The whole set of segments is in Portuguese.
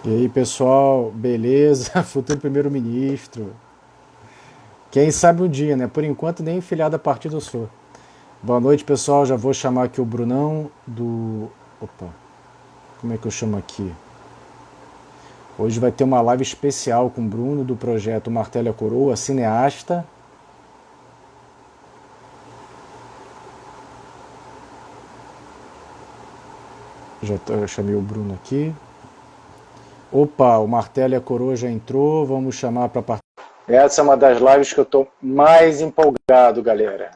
E aí, pessoal, beleza? Futuro primeiro-ministro. Quem sabe um dia, né? Por enquanto, nem filiado a partido eu sou. Boa noite, pessoal. Já vou chamar aqui o Brunão do. Opa, como é que eu chamo aqui? Hoje vai ter uma live especial com o Bruno do projeto Martelo e a Coroa, cineasta. Eu chamei o Bruno aqui. Opa, o Martelo e a Coroa já entrou. Vamos chamar para participar. Essa é uma das lives que eu tô mais empolgado, galera.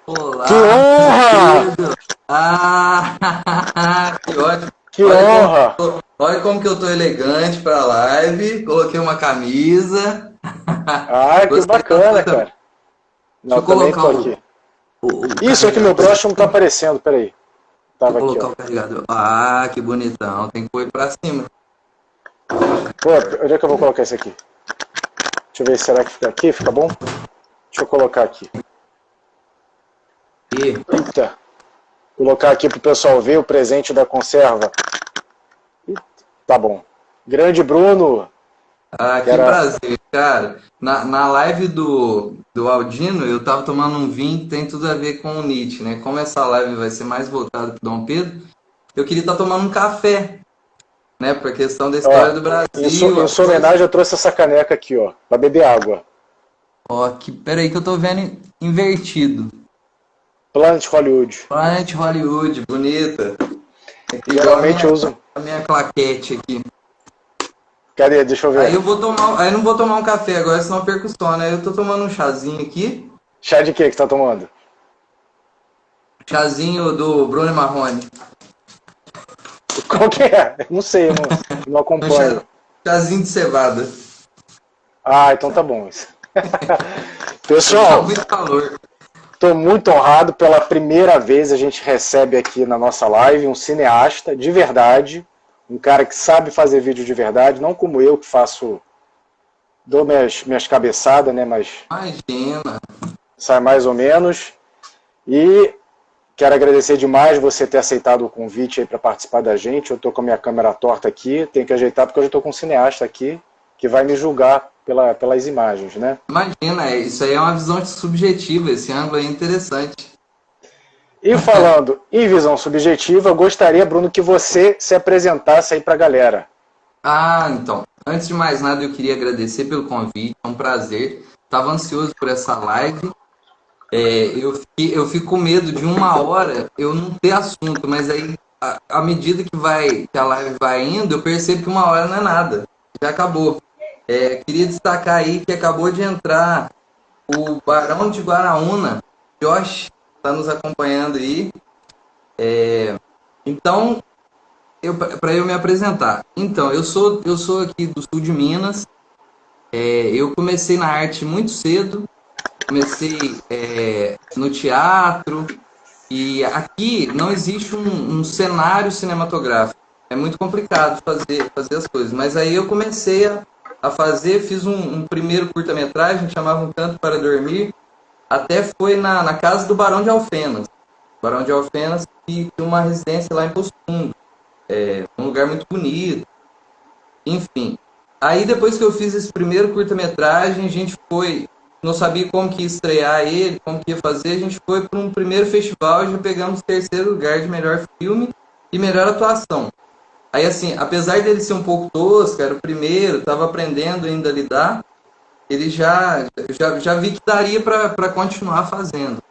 Que Olá, meu honra! querido! Ah, que ótimo! Que honra! Olha como que eu tô elegante para a live. Coloquei uma camisa. Ah, que Gostei da bacana, sua camisa. cara. Deixa Não, eu também colocar tô aqui. o Isso aqui, meu carregador broche não tá aqui. aparecendo, peraí. Deixa eu Tava aqui, ó. colocar o carregador. Ah, que bonitão. Tem que pôr para cima. Pô, onde é que eu vou colocar isso aqui? Deixa eu ver, será que fica aqui? Fica bom? Deixa eu colocar aqui. E, Eita. Colocar aqui pro pessoal ver o presente da conserva. Tá bom. Grande Bruno, que que era. prazer, cara. Na live do Aldino, eu tava tomando um vinho que tem tudo a ver com o Nietzsche, né? Como essa live vai ser mais voltada para Dom Pedro, eu queria estar tomando um café, né? Por questão da Ó, história do em Brasil, a sua coisa. homenagem eu trouxe essa caneca aqui, ó. Pra beber água. Ó, peraí que eu tô vendo invertido. Planet Hollywood. Planet Hollywood, bonita. Igual Geralmente eu uso. a minha claquete aqui. Cadê? Deixa eu Aí ver. eu vou tomar, aí eu não vou tomar um café agora, senão eu perco o sono. Aí eu tô tomando um chazinho aqui, Chá de quê que tá tomando? chazinho do Bruno Marrone. Qual que é? Eu não sei, eu não Um acompanho. chazinho de cevada. Ah, então tá bom isso. Hoje tá Pessoal, muito calor. estou muito honrado. Pela primeira vez a gente recebe aqui na nossa live um cineasta de verdade, um cara que sabe fazer vídeo de verdade, não como eu que faço, dou minhas cabeçadas, né, mas Imagina. sai mais ou menos. E quero agradecer demais você ter aceitado o convite aí para participar da gente. Eu estou com a minha câmera torta aqui, tenho que ajeitar porque eu já estou com um cineasta aqui que vai me julgar pelas imagens, né? Imagina, isso aí é uma visão subjetiva, esse ângulo aí é interessante. E falando em visão subjetiva, eu gostaria, Bruno, que você se apresentasse aí para a galera. Ah, então, antes de mais nada, eu queria agradecer pelo convite, é um prazer. Estava ansioso por essa live. Eu fico com medo de uma hora eu não ter assunto, mas aí, à medida que a live vai indo, eu percebo que uma hora não é nada, já acabou. Queria destacar aí que acabou de entrar o Barão de Guaraúna, Josh, está nos acompanhando aí. Então, para eu me apresentar. Então, eu sou aqui do sul de Minas. Eu comecei na arte muito cedo. Comecei no teatro. E aqui não existe um cenário cinematográfico. É muito complicado fazer as coisas. Mas aí eu comecei a fazer, fiz um primeiro curta-metragem, chamava Um Canto para Dormir. Até foi na casa do Barão de Alfenas. Barão de Alfenas, que tem uma residência lá em Poço Fundo. Um lugar muito bonito. Enfim. Aí depois que eu fiz esse primeiro curta-metragem, a gente foi. Não sabia como que ia estrear ele, como que ia fazer. A gente foi para um primeiro festival e já pegamos o terceiro lugar de melhor filme e melhor atuação. Aí, assim, apesar dele ser um pouco tosco, era o primeiro, estava aprendendo ainda a lidar, ele já vi que daria para continuar fazendo.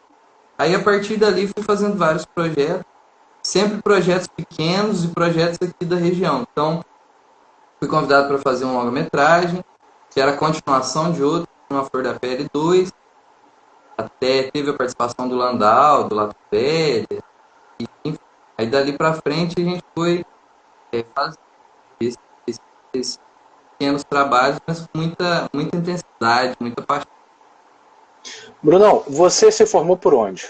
Aí, a partir dali, fui fazendo vários projetos, sempre projetos pequenos e projetos aqui da região. Então, fui convidado para fazer um longa-metragem, que era a continuação de outro, Uma Flor da Pele 2. Até teve a participação do Landau, do Lato Velha. Enfim. Aí dali para frente a gente foi fazer esses, esses pequenos trabalhos, mas com muita intensidade, muita paixão. Brunão, você se formou por onde?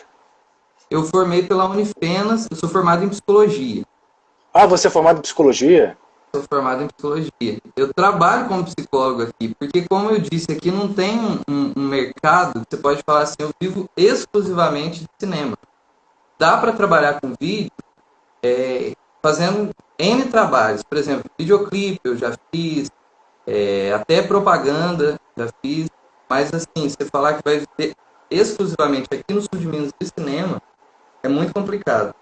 Eu formei pela Unifenas, eu sou formado em psicologia. Ah, você é formado em psicologia? Sou formado em psicologia. Eu trabalho como psicólogo aqui, porque, como eu disse, aqui não tem um mercado que você pode falar assim, eu vivo exclusivamente de cinema. Dá para trabalhar com vídeo fazendo. N trabalhos. Por exemplo, videoclipe eu já fiz, até propaganda já fiz. Mas assim, você falar que vai ver exclusivamente aqui no sul de Minas de cinema é muito complicado.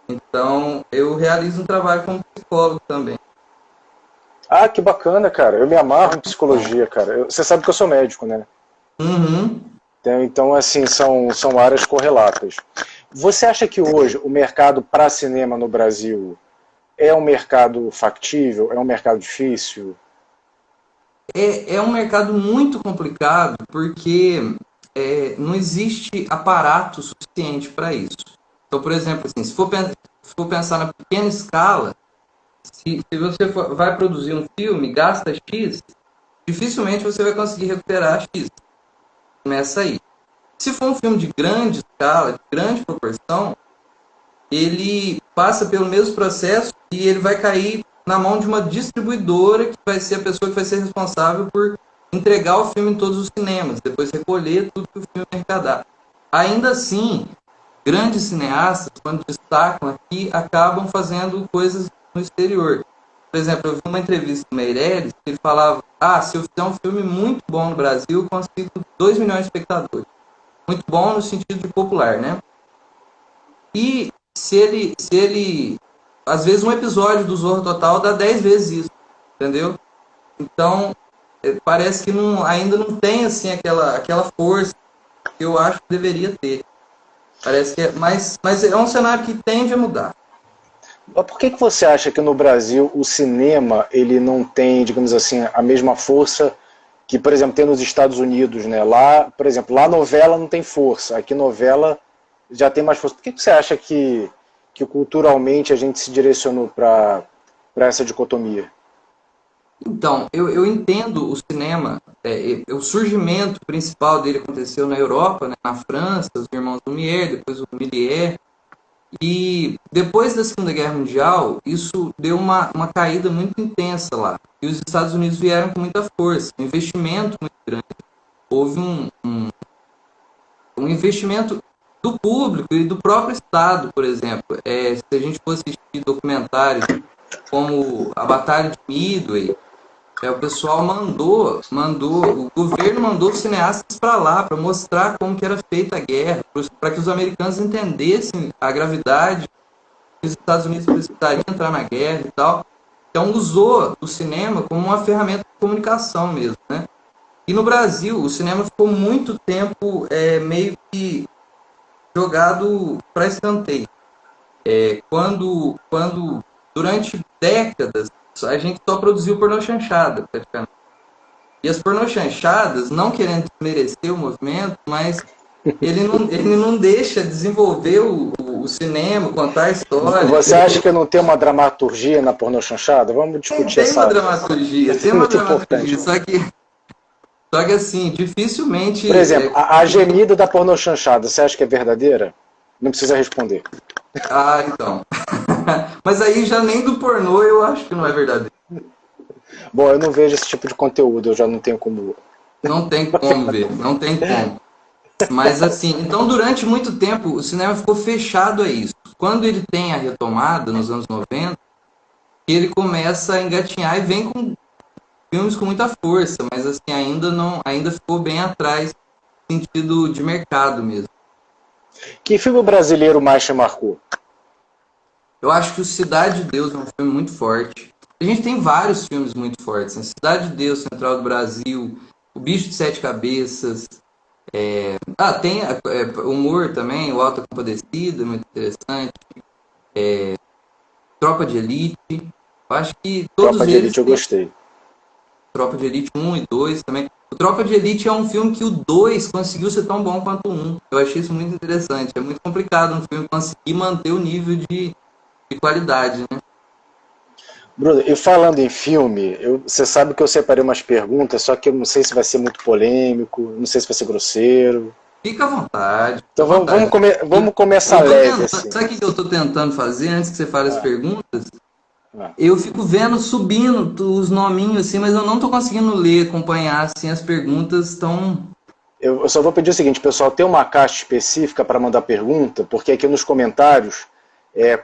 Então, eu realizo um trabalho como psicólogo também. Ah, que bacana, cara. Eu me amarro em psicologia, cara. Você sabe que eu sou médico, né? Uhum. Então, assim, são áreas correlatas. Você acha que hoje o mercado para cinema no Brasil é um mercado factível? É um mercado difícil? É um mercado muito complicado porque não existe aparato suficiente para isso. Então, por exemplo, assim, se for pensar na pequena escala, se você vai produzir um filme, gasta X, dificilmente você vai conseguir recuperar X. Começa aí. Se for um filme de grande escala, de grande proporção, ele passa pelo mesmo processo e ele vai cair na mão de uma distribuidora que vai ser a pessoa que vai ser responsável por entregar o filme em todos os cinemas, depois recolher tudo que o filme arrecadar. Ainda assim, grandes cineastas, quando destacam aqui, acabam fazendo coisas no exterior. Por exemplo, eu vi uma entrevista do Meirelles, que ele falava, se eu fizer um filme muito bom no Brasil, eu consigo 2 milhões de espectadores. Muito bom no sentido de popular, né? E se ele, às vezes um episódio do Zorro Total dá 10 vezes isso, entendeu? Então, parece que ainda não tem assim aquela força que eu acho que deveria ter. Parece que mas é um cenário que tende a mudar. Mas por que você acha que no Brasil o cinema ele não tem, digamos assim, a mesma força que, por exemplo, tem nos Estados Unidos, né? Lá, por exemplo, lá novela não tem força, aqui novela já tem mais força. Por que você acha que culturalmente a gente se direcionou para essa dicotomia? Então, eu entendo o cinema, o surgimento principal dele aconteceu na Europa, né, na França, os irmãos Lumière, depois o Méliès. E depois da Segunda Guerra Mundial, isso deu uma caída muito intensa lá. E os Estados Unidos vieram com muita força, um investimento muito grande. Houve um investimento do público e do próprio Estado, por exemplo. Se a gente for assistir documentários como a Batalha de Midway, o pessoal o governo mandou cineastas para lá para mostrar como que era feita a guerra, para que os americanos entendessem a gravidade que os Estados Unidos precisariam entrar na guerra e tal. Então usou o cinema como uma ferramenta de comunicação mesmo, né? E no Brasil o cinema ficou muito tempo meio que jogado para escanteio. Quando durante décadas a gente só produziu pornô chanchada, praticamente. E as pornochanchadas, não querendo desmerecer o movimento, mas ele não deixa desenvolver o cinema, contar a história. Você acha que não tem uma dramaturgia na pornochanchada? Vamos discutir Tem uma essa. dramaturgia, tem É uma muito dramaturgia, importante. só que assim, dificilmente. Por exemplo, a gemida da pornochanchada, você acha que é verdadeira? Não precisa responder. Então. Mas aí já nem do pornô eu acho que não é verdadeiro. Bom, eu não vejo esse tipo de conteúdo, eu já não tenho como. Não tem como ver, não tem como. Mas assim, então durante muito tempo o cinema ficou fechado a isso. Quando ele tem a retomada, nos anos 90, ele começa a engatinhar e vem com filmes com muita força, mas assim, ainda ficou bem atrás no sentido de mercado mesmo. Que filme brasileiro mais te marcou? Eu acho que o Cidade de Deus é um filme muito forte. A gente tem vários filmes muito fortes, né? Cidade de Deus, Central do Brasil, O Bicho de Sete Cabeças. Tem humor também, O Auto da Compadecida, muito interessante. Tropa de Elite. Eu acho que Tropa todos de eles Elite eu têm gostei. Tropa de Elite um e 2 também. O Tropa de Elite é um filme que o 2 conseguiu ser tão bom quanto o 1. Eu achei isso muito interessante. É muito complicado um filme conseguir manter o nível de qualidade, né? Bruno, e falando em filme, você sabe que eu separei umas perguntas, só que eu não sei se vai ser muito polêmico, não sei se vai ser grosseiro. Fica à vontade, fica Então à vontade. vamos começar Eu tô leve, tentando, assim. sabe o que eu tô tentando fazer antes que você fale as Ah, perguntas? ah. Eu fico vendo subindo os nominhos assim, mas eu não tô conseguindo ler, acompanhar assim as perguntas estão. Eu só vou pedir o seguinte, pessoal, tem uma caixa específica para mandar pergunta, porque aqui nos comentários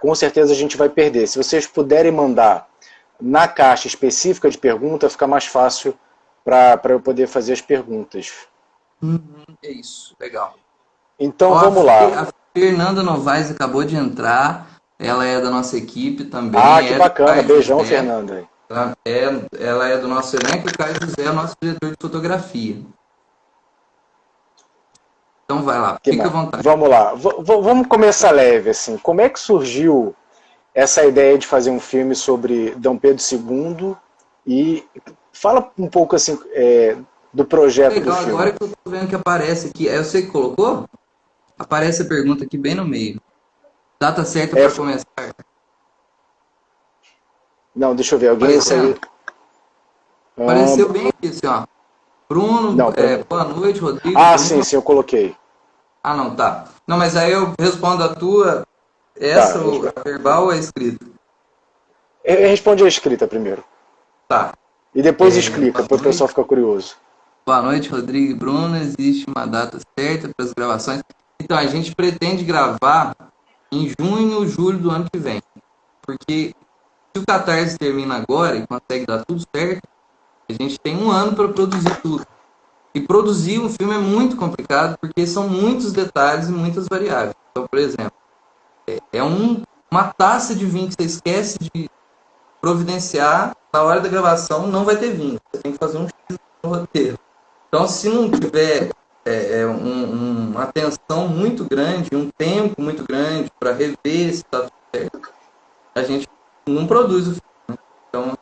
com certeza a gente vai perder. Se vocês puderem mandar na caixa específica de pergunta, fica mais fácil para eu poder fazer as perguntas. É isso, legal. Então Ó, vamos lá. A Fernanda Novaes acabou de entrar. Ela é da nossa equipe Ah, também. que Ela e o bacana. Caio Beijão, José. Fernanda. Ela é do nosso elenco e o Caio José é o nosso diretor de fotografia. Então vai lá, Que fica à mais? vontade. Vamos lá. Vamos começar leve, assim. Como é que surgiu essa ideia de fazer um filme sobre Dom Pedro II? E fala um pouco, assim, do projeto do Legal, agora filme. que eu tô vendo que aparece aqui, é você que colocou? Aparece a pergunta aqui bem no meio. Data certa É, para começar. não, deixa eu ver. Alguém saiu. Aparecendo? Apareceu bem aqui, assim, ó. Bruno, Não, para mim. boa noite, Rodrigo, Ah, sim, Bruno. sim, eu coloquei. Ah, não, tá. Não, mas aí eu respondo a tua, Tá. a verbal ou a escrita? Responde a escrita primeiro. Tá. E depois explica, Boa para o noite. pessoal ficar curioso. Boa noite, Rodrigo e Bruno. Existe uma data certa para as gravações? Então, a gente pretende gravar em junho ou julho do ano que vem. Porque se o Catarse termina agora e consegue dar tudo certo, a gente tem um ano para produzir tudo. E produzir um filme é muito complicado porque são muitos detalhes e muitas variáveis. Então, por exemplo, uma taça de vinho que você esquece de providenciar na hora da gravação, não vai ter vinho. Você tem que fazer um X no roteiro. Então, se não tiver uma atenção muito grande, um tempo muito grande para rever se está tudo certo, a gente não produz o filme. Então,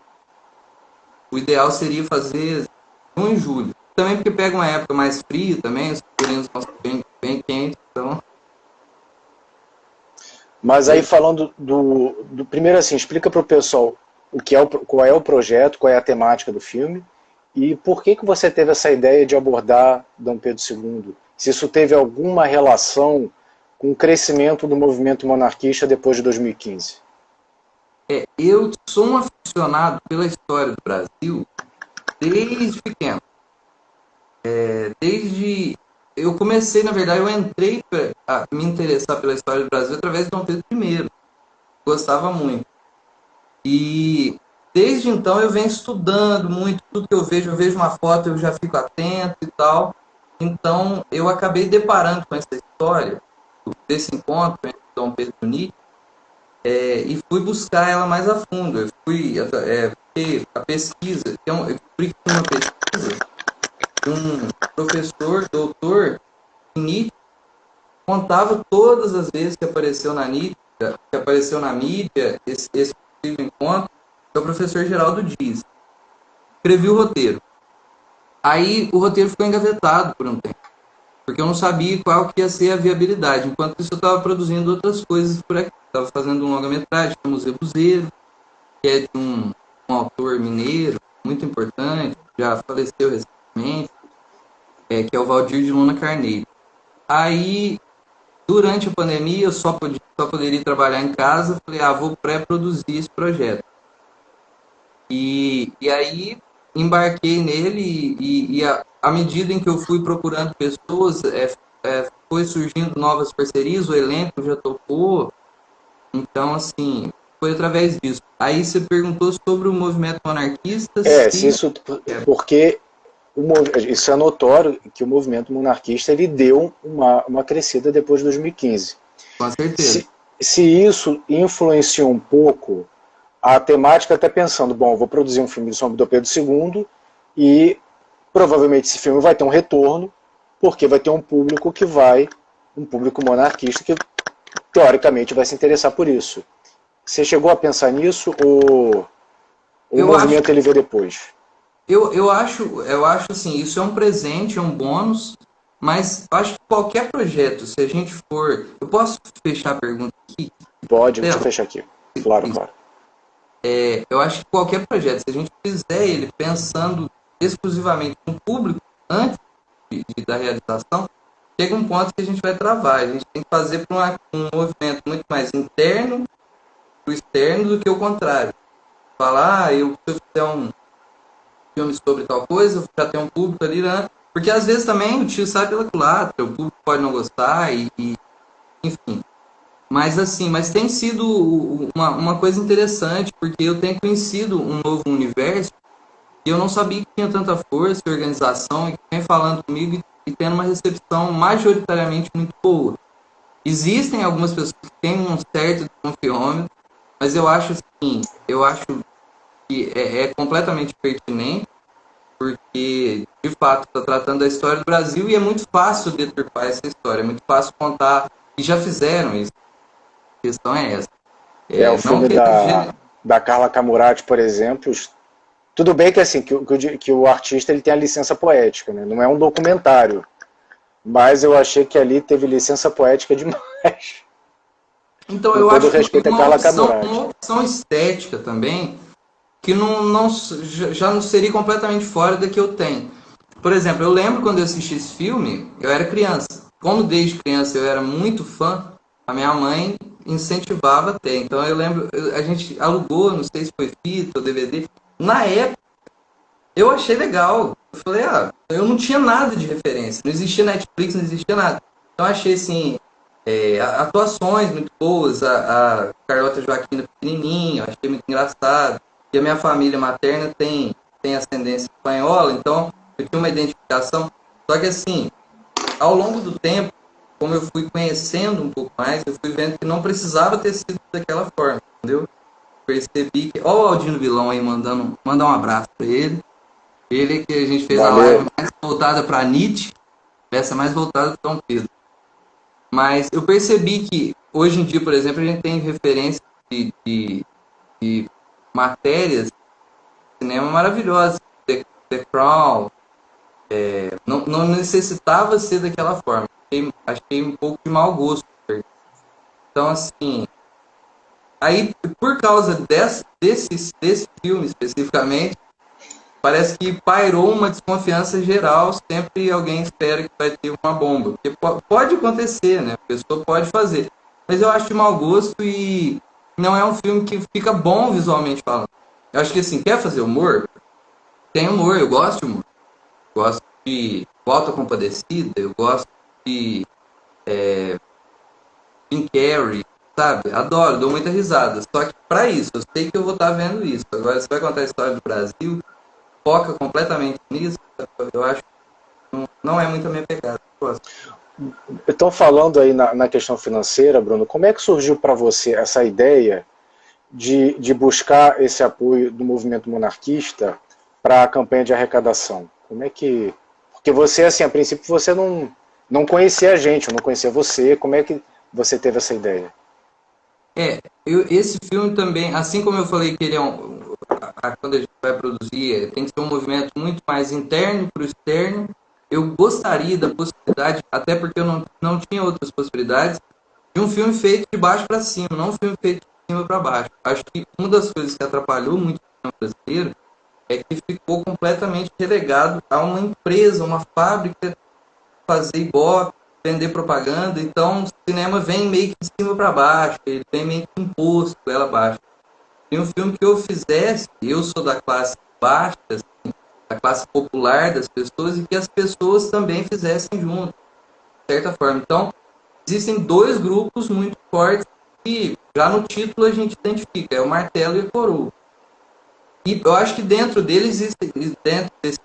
o ideal seria fazer junho e julho. Também porque pega uma época mais fria também, os figurinos vão ser bem quentes, então... Mas aí falando primeiro assim, explica para o pessoal qual é o projeto, qual é a temática do filme e por que você teve essa ideia de abordar Dom Pedro II. Se isso teve alguma relação com o crescimento do movimento monarquista depois de 2015. Eu sou um aficionado pela história do Brasil desde pequeno. Desde... Eu comecei, na verdade, eu entrei a me interessar pela história do Brasil através de Dom Pedro I. Gostava muito. E desde então eu venho estudando muito, tudo que eu vejo uma foto, eu já fico atento e tal. Então eu acabei deparando com essa história, desse encontro entre Dom Pedro e Nietzsche, e fui buscar ela mais a fundo. Eu fui ver a pesquisa, eu descobri que tinha uma pesquisa de um professor, doutor, em Nietzsche, contava todas as vezes que apareceu na Nietzsche, que apareceu na mídia, esse possível encontro, que é o professor Geraldo Dias. Escrevi o roteiro. Aí o roteiro ficou engavetado por um tempo, porque eu não sabia qual que ia ser a viabilidade. Enquanto isso eu estava produzindo outras coisas por aqui. Estava fazendo um longa-metragem, que é o Museu Buzeiro, que é de um autor mineiro muito importante, já faleceu recentemente, que é o Valdir de Luna Carneiro. Aí, durante a pandemia, eu só poderia trabalhar em casa. Falei, vou pré-produzir esse projeto. E aí embarquei nele e à medida em que eu fui procurando pessoas, foi surgindo novas parcerias, o elenco já topou. Então, assim, foi através disso. Aí você perguntou sobre o movimento monarquista, Se se... isso porque isso é notório que o movimento monarquista ele deu uma crescida depois de 2015. Com certeza. Se isso influenciou um pouco a temática, até pensando, bom, vou produzir um filme sobre Dom Pedro II e provavelmente esse filme vai ter um retorno, porque vai ter um público monarquista que teoricamente vai se interessar por isso. Você chegou a pensar nisso ou o movimento ele veio depois? Eu acho assim, isso é um presente, é um bônus, mas eu acho que qualquer projeto, se a gente for... Eu posso fechar a pergunta aqui? Deixa eu fechar aqui. Claro, claro. Eu acho que qualquer projeto, se a gente fizer ele pensando exclusivamente no público antes da realização, chega um ponto que a gente vai travar. A gente tem que fazer para um movimento muito mais interno para o externo do que o contrário. Falar, se eu fizer um filme sobre tal coisa, já tem um público ali, né? Porque às vezes também o tiro sai pela culatra, o público pode não gostar, enfim. Mas assim, mas tem sido uma coisa interessante, porque eu tenho conhecido um novo universo e eu não sabia que tinha tanta força e organização e que vem falando comigo e tendo uma recepção majoritariamente muito boa. Existem algumas pessoas que têm um certo desconfiômetro, mas eu acho assim, eu acho que é completamente pertinente, porque de fato está tratando da história do Brasil e é muito fácil deturpar essa história, é muito fácil contar, e já fizeram isso. A questão é essa. É, o Não filme que da Carla Camurati, por exemplo, tudo bem que assim que o artista ele tem a licença poética, né? Não é um documentário, mas eu achei que ali teve licença poética demais. Então, Com eu todo acho que respeito a Carla uma Camurati. opção estética também, que já não seria completamente fora da que eu tenho. Por exemplo, eu lembro quando eu assisti esse filme, eu era criança. Como desde criança eu era muito fã, a minha mãe incentivava até. Então eu lembro, a gente alugou, não sei se foi fita ou DVD. Na época, eu achei legal. Eu falei, eu não tinha nada de referência. Não existia Netflix, não existia nada. Então eu achei assim, atuações muito boas, a Carlota Joaquina pequenininha, eu achei muito engraçado. E a minha família materna tem ascendência espanhola, então eu tinha uma identificação. Só que assim, ao longo do tempo, como eu fui conhecendo um pouco mais, eu fui vendo que não precisava ter sido daquela forma, entendeu? Percebi que, ó o Aldino Vilão aí mandar um abraço para ele. Ele que a gente fez a live Valeu. mais voltada para Nietzsche, essa mais voltada para Dom Pedro. Mas eu percebi que hoje em dia, por exemplo, a gente tem referência de matérias de cinema maravilhosas. The Crown, não necessitava ser daquela forma. Achei um pouco de mau gosto. Então, assim, aí por causa desse filme especificamente, parece que pairou uma desconfiança geral, sempre alguém espera que vai ter uma bomba. Porque pode acontecer, né? A pessoa pode fazer. Mas eu acho de mau gosto e não é um filme que fica bom visualmente falando. Eu acho que assim, quer fazer humor? Tem humor, eu gosto de humor. Eu gosto de Volta Compadecida, eu gosto de Jim Carrey, sabe? Adoro, dou muita risada. Só que pra isso, eu sei que eu vou estar vendo isso. Agora, você vai contar a história do Brasil, foca completamente nisso, eu acho que não é muito a minha pegada. Eu gosto. Então, falando aí na questão financeira, Bruno, como é que surgiu para você essa ideia de buscar esse apoio do movimento monarquista para a campanha de arrecadação? Como é que. Porque você, assim, a princípio, você não conhecia a gente, eu não conhecia você. Como é que você teve essa ideia? Esse filme também, assim como eu falei que ele é quando a gente vai produzir, tem que ser um movimento muito mais interno para o externo. Eu gostaria da possibilidade, até porque eu não tinha outras possibilidades, de um filme feito de baixo para cima, não um filme feito de cima para baixo. Acho que uma das coisas que atrapalhou muito o cinema brasileiro é que ficou completamente relegado a uma empresa, uma fábrica fazer ibope, vender propaganda. Então o cinema vem meio que de cima para baixo, ele vem meio que imposto ela abaixo. E um filme que eu fizesse, eu sou da classe baixa, assim, da classe popular das pessoas, e que as pessoas também fizessem junto, de certa forma. Então, existem dois grupos muito fortes que já no título a gente identifica, é o martelo e a coroa. E eu acho que dentro desses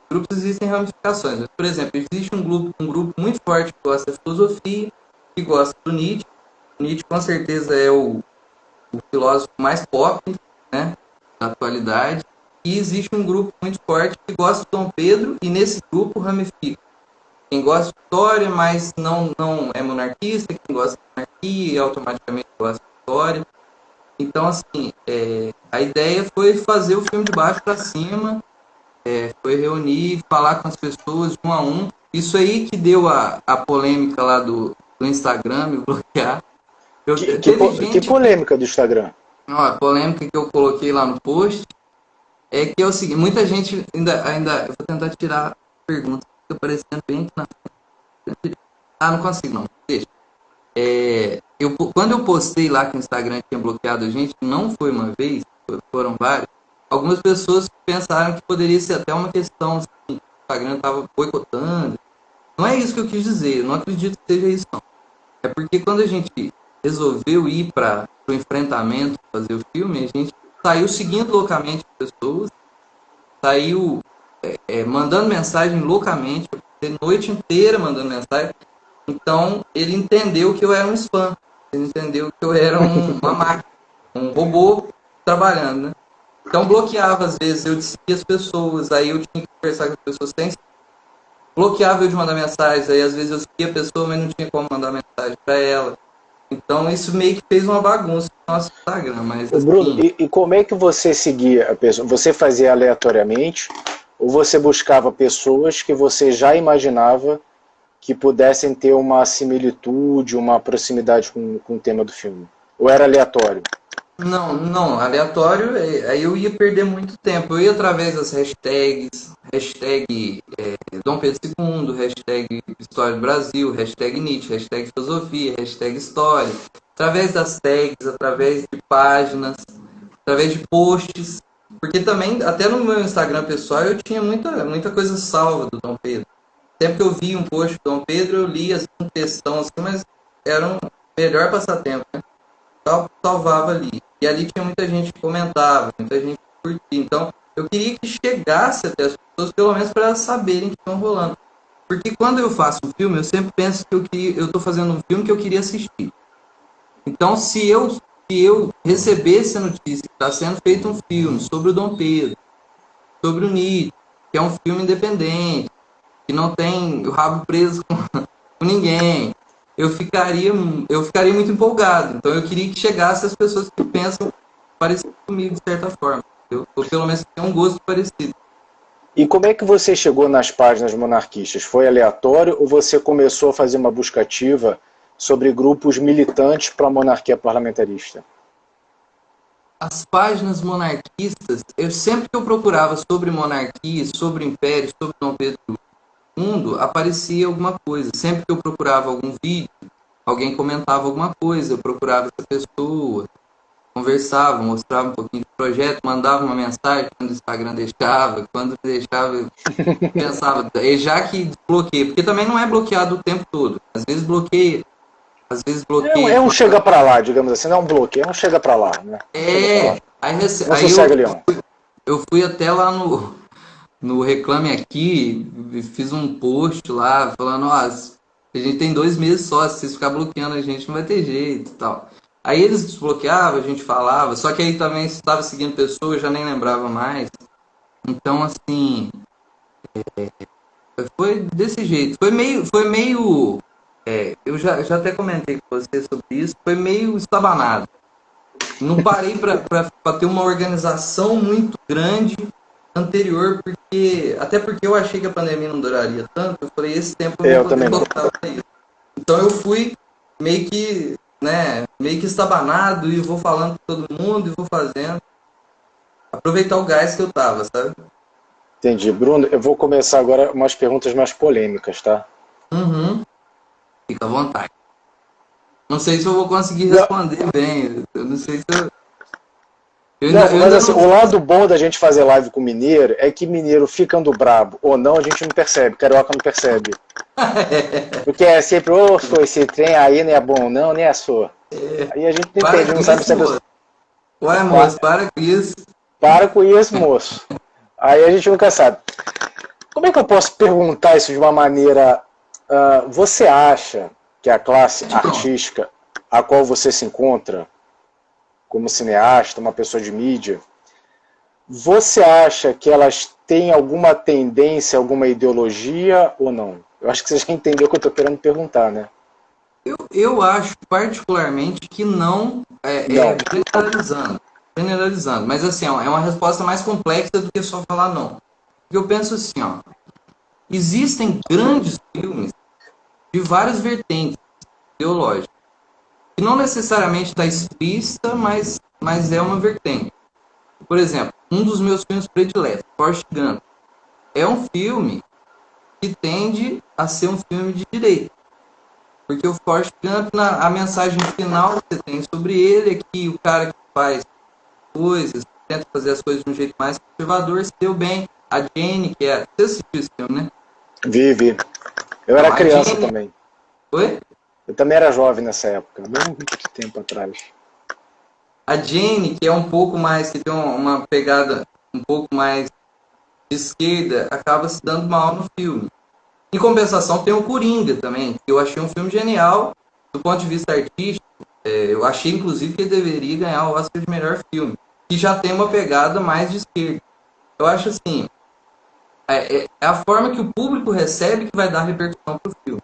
grupos existem ramificações. Mas, por exemplo, existe um grupo muito forte que gosta da filosofia, que gosta do Nietzsche. O Nietzsche com certeza é o filósofo mais pop, né, da atualidade. E existe um grupo muito forte que gosta de Dom Pedro, e nesse grupo ramifica. Quem gosta de história, mas não é monarquista, quem gosta de monarquia automaticamente gosta de história. Então, assim, a ideia foi fazer o filme de baixo para cima, foi reunir, falar com as pessoas, um a um. Isso aí que deu a polêmica lá do Instagram, me bloquear. Teve Que gente que. polêmica do Instagram? Ó, a polêmica que eu coloquei lá no post é que é o seguinte: muita gente ainda. Eu vou tentar tirar a pergunta, fica parecendo bem aqui na frente. Ah, não consigo, não. Deixa. Quando eu postei lá que o Instagram tinha bloqueado a gente, não foi uma vez, foram várias. Algumas pessoas pensaram que poderia ser até uma questão assim, que o Instagram estava boicotando. Não é isso que eu quis dizer, eu não acredito que seja isso, não. É porque quando a gente resolveu ir para o enfrentamento, fazer o filme, a gente saiu seguindo loucamente as pessoas, saiu mandando mensagem loucamente, a noite inteira mandando mensagem. Então, ele entendeu que eu era um spam. Ele entendeu que eu era uma máquina, um robô trabalhando, né? Então, bloqueava, às vezes, eu seguia as pessoas, aí eu tinha que conversar com as pessoas sem. Bloqueava eu de mandar mensagem, aí às vezes eu seguia a pessoa, mas não tinha como mandar mensagem para ela. Então, isso meio que fez uma bagunça no nosso Instagram, mas Ô, Bruno, assim. e como é que você seguia a pessoa? Você fazia aleatoriamente ou você buscava pessoas que você já imaginava que pudessem ter uma similitude, uma proximidade com o tema do filme? Ou era aleatório? Não, não, aleatório, aí eu ia perder muito tempo. Eu ia através das hashtags, hashtag Dom Pedro II, hashtag História do Brasil, hashtag Nietzsche, hashtag Filosofia, hashtag História. Através das tags, através de páginas, através de posts. Porque também, até no meu Instagram pessoal, eu tinha muita coisa salva do Dom Pedro. Sempre que eu via um post do Dom Pedro, eu lia assim, um textão assim, mas era um melhor passatempo, né? Salvava ali. E ali tinha muita gente que comentava, muita gente que curtia. Então, eu queria que chegasse até as pessoas, pelo menos para elas saberem que estão rolando. Porque quando eu faço um filme, eu sempre penso que eu estou fazendo um filme que eu queria assistir. Então, se eu recebesse a notícia que está sendo feito um filme sobre o Dom Pedro, sobre o Nietzsche, que é um filme independente, que não tem o rabo preso com ninguém, eu ficaria muito empolgado. Então eu queria que chegasse as pessoas que pensam parecido comigo, de certa forma. Ou pelo menos tem um gosto parecido. E como é que você chegou nas páginas monarquistas? Foi aleatório ou você começou a fazer uma busca ativa sobre grupos militantes para a monarquia parlamentarista? As páginas monarquistas, sempre que eu procurava sobre monarquia, sobre império, sobre Dom Pedro II, aparecia alguma coisa. Sempre que eu procurava algum vídeo, alguém comentava alguma coisa, eu procurava essa pessoa, conversava, mostrava um pouquinho do projeto, mandava uma mensagem quando o Instagram deixava, quando deixava, eu pensava, já que desbloqueei, porque também não é bloqueado o tempo todo. Às vezes bloqueia. É um chega para lá, digamos assim, não é um bloqueio, é um chega para lá, né? Chega pra lá. Aí, Não sossega, Leão. eu fui até lá no Reclame Aqui, e fiz um post lá falando, ó, a gente tem 2 meses só, se vocês ficar bloqueando a gente não vai ter jeito e tal. Aí eles desbloqueavam, a gente falava, só que aí também se estava seguindo pessoas, eu já nem lembrava mais. Então, assim, foi desse jeito. Eu já até comentei com você sobre isso, foi meio estabanado. Não parei para ter uma organização muito grande anterior, até porque eu achei que a pandemia não duraria tanto, eu falei, esse tempo eu Eu vou poder também não. voltar para isso. Então eu fui meio que, né, meio que estabanado e vou falando com todo mundo e vou fazendo. Aproveitar o gás que eu tava, sabe? Entendi. Bruno, eu vou começar agora umas perguntas mais polêmicas, tá? Uhum. Fica à vontade. Não sei se eu vou conseguir Não, responder bem. Eu não sei se não, eu mas ainda assim, não. o lado bom da gente fazer live com mineiro é que mineiro ficando brabo ou não, a gente não percebe, carioca não percebe. Porque é sempre, ô, foi esse trem aí não é bom não, nem é sua. Aí a gente não Para entende, com não sabe se isso, a pessoa... moço. Ué, moço, para com isso. Para com isso, moço. Aí a gente nunca sabe. Como é que eu posso perguntar isso de uma maneira... você acha que a classe Pronto. artística a qual você se encontra, como cineasta, uma pessoa de mídia, você acha que elas têm alguma tendência, alguma ideologia ou não? Eu acho que você já entendeu o que eu estou querendo perguntar, né? Eu acho particularmente que não Não. generalizando. Generalizando. Mas assim, ó, é uma resposta mais complexa do que só falar não. Porque eu penso assim, ó. Existem grandes filmes de várias vertentes teológicas. Que não necessariamente está explícita, mas é uma vertente. Por exemplo, um dos meus filmes prediletos, Forrest Gump, é um filme que tende a ser um filme de direita. Porque o Forrest Gump, a mensagem final que você tem sobre ele é que o cara que faz coisas, tenta fazer as coisas de um jeito mais conservador, se deu bem. A Jane, que é... Você assistiu esse filme, né? Vi. Eu Então, era a criança Jane... também. Oi? Eu também era jovem nessa época, muito tempo atrás. A Jane, que é um pouco mais, que tem uma pegada um pouco mais de esquerda, acaba se dando mal no filme. Em compensação, tem o Coringa também, que eu achei um filme genial do ponto de vista artístico. Eu achei, inclusive, que ele deveria ganhar o Oscar de melhor filme, que já tem uma pegada mais de esquerda. Eu acho assim, é a forma que o público recebe que vai dar repercussão pro filme.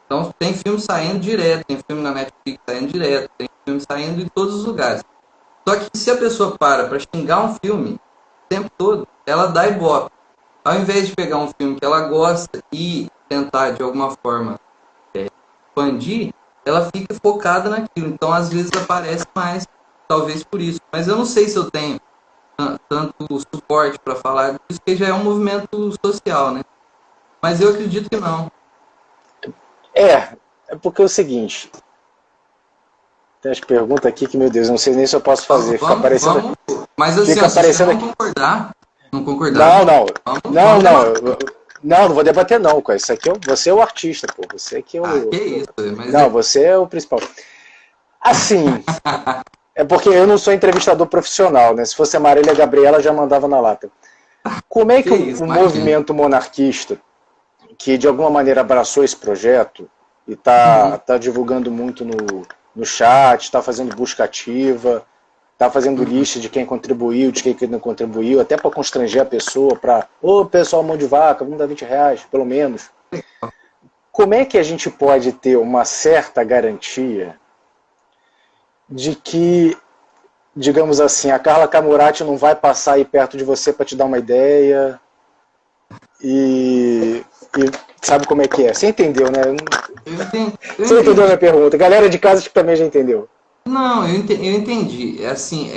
Então, tem filme saindo direto, tem filme na Netflix saindo direto, tem filme saindo em todos os lugares. Só que se a pessoa para xingar um filme o tempo todo, ela dá ibope. Ao invés de pegar um filme que ela gosta e tentar, de alguma forma, expandir, ela fica focada naquilo. Então, às vezes, aparece mais, talvez por isso. Mas eu não sei se eu tenho tanto suporte para falar disso, porque já é um movimento social, né? Mas eu acredito que não. É porque é o seguinte, tem as perguntas aqui que, meu Deus, não sei nem se eu posso fazer. Fica aparecendo. Mas assim, fica aparecendo se você não concordar. Não vou debater não, cara. Isso aqui você é o artista, pô. Você que é o. Que isso, mas não, você é o principal. Assim, é porque eu não sou entrevistador profissional, né? Se fosse a Marília Gabriela, já mandava na lata. Como é que o movimento monarquista, que de alguma maneira abraçou esse projeto e tá divulgando muito no chat, está fazendo busca ativa, está fazendo lista de quem contribuiu, de quem não contribuiu, até para constranger a pessoa, para, pessoal, mão de vaca, vamos dar R$20, pelo menos. Como é que a gente pode ter uma certa garantia de que, digamos assim, a Carla Camurati não vai passar aí perto de você para te dar uma ideia e sabe como é que é? Você entendeu, né? Você entendeu a minha pergunta? A galera de casa também já entendeu. Não, eu entendi. É assim,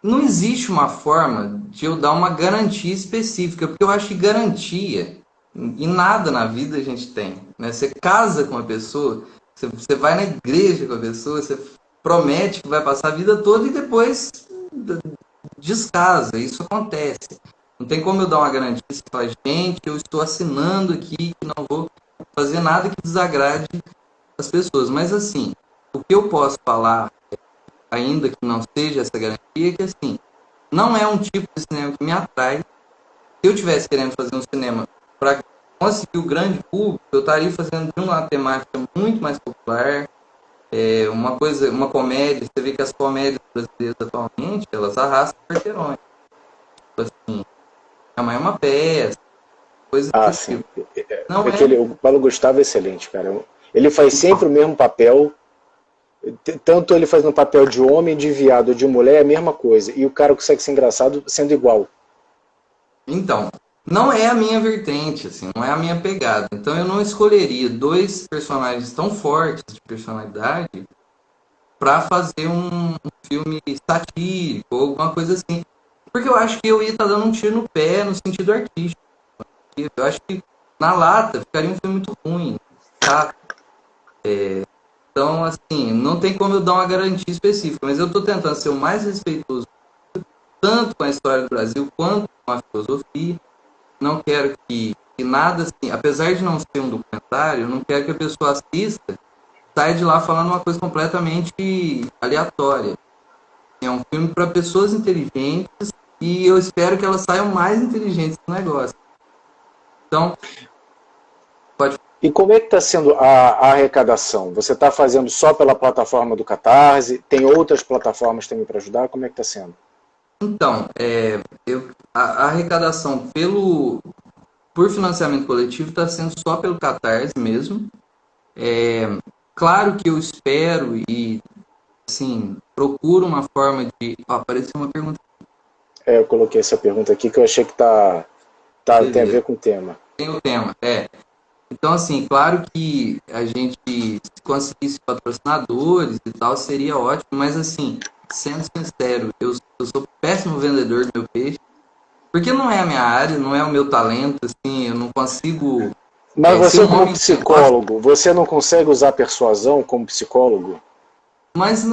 não existe uma forma de eu dar uma garantia específica, porque eu acho que garantia em nada na vida a gente tem, né? Você casa com uma pessoa, você vai na igreja com a pessoa, você promete que vai passar a vida toda e depois descasa. Isso acontece. Não tem como eu dar uma garantia e falar, gente, eu estou assinando aqui que não vou fazer nada que desagrade as pessoas. Mas assim, o que eu posso falar, ainda que não seja essa garantia, é que assim, não é um tipo de cinema que me atrai. Se eu tivesse querendo fazer um cinema para conseguir o grande público, eu estaria fazendo de uma temática muito mais popular, uma comédia. Você vê que as comédias brasileiras atualmente, elas arrastam quarteirões. Tipo assim, a mãe é uma peça, coisa sim. Tipo. O Paulo Gustavo é excelente, cara. Ele faz sempre o mesmo papel, tanto ele faz no papel de homem, de viado ou de mulher, é a mesma coisa. E o cara consegue ser engraçado sendo igual. Então, não é a minha vertente, assim, não é a minha pegada. Então eu não escolheria dois personagens tão fortes de personalidade para fazer um filme satírico ou alguma coisa assim. Porque eu acho que eu ia estar dando um tiro no pé no sentido artístico. Eu acho que na lata ficaria um filme muito ruim, chato. Então, assim, não tem como eu dar uma garantia específica, mas eu estou tentando ser o mais respeitoso tanto com a história do Brasil quanto com a filosofia. Não quero que nada assim, apesar de não ser um documentário, eu não quero que a pessoa assista saia de lá falando uma coisa completamente aleatória. É um filme para pessoas inteligentes e eu espero que elas saiam mais inteligentes do negócio. Então, pode. E como é que está sendo a arrecadação? Você está fazendo só pela plataforma do Catarse? Tem outras plataformas também para ajudar? Como é que está sendo? Então, a arrecadação por financiamento coletivo está sendo só pelo Catarse mesmo. Claro que eu espero e, assim, procuro uma forma de... apareceu uma pergunta. Eu coloquei essa pergunta aqui que eu achei que tem a ver com o tema. Tem o tema, Então, assim, claro que a gente, se conseguisse patrocinadores e tal, seria ótimo, mas, assim, sendo sincero, eu sou péssimo vendedor do meu peixe, porque não é a minha área, não é o meu talento, assim, eu não consigo... Mas você como psicólogo, você não consegue usar persuasão como psicólogo? Mas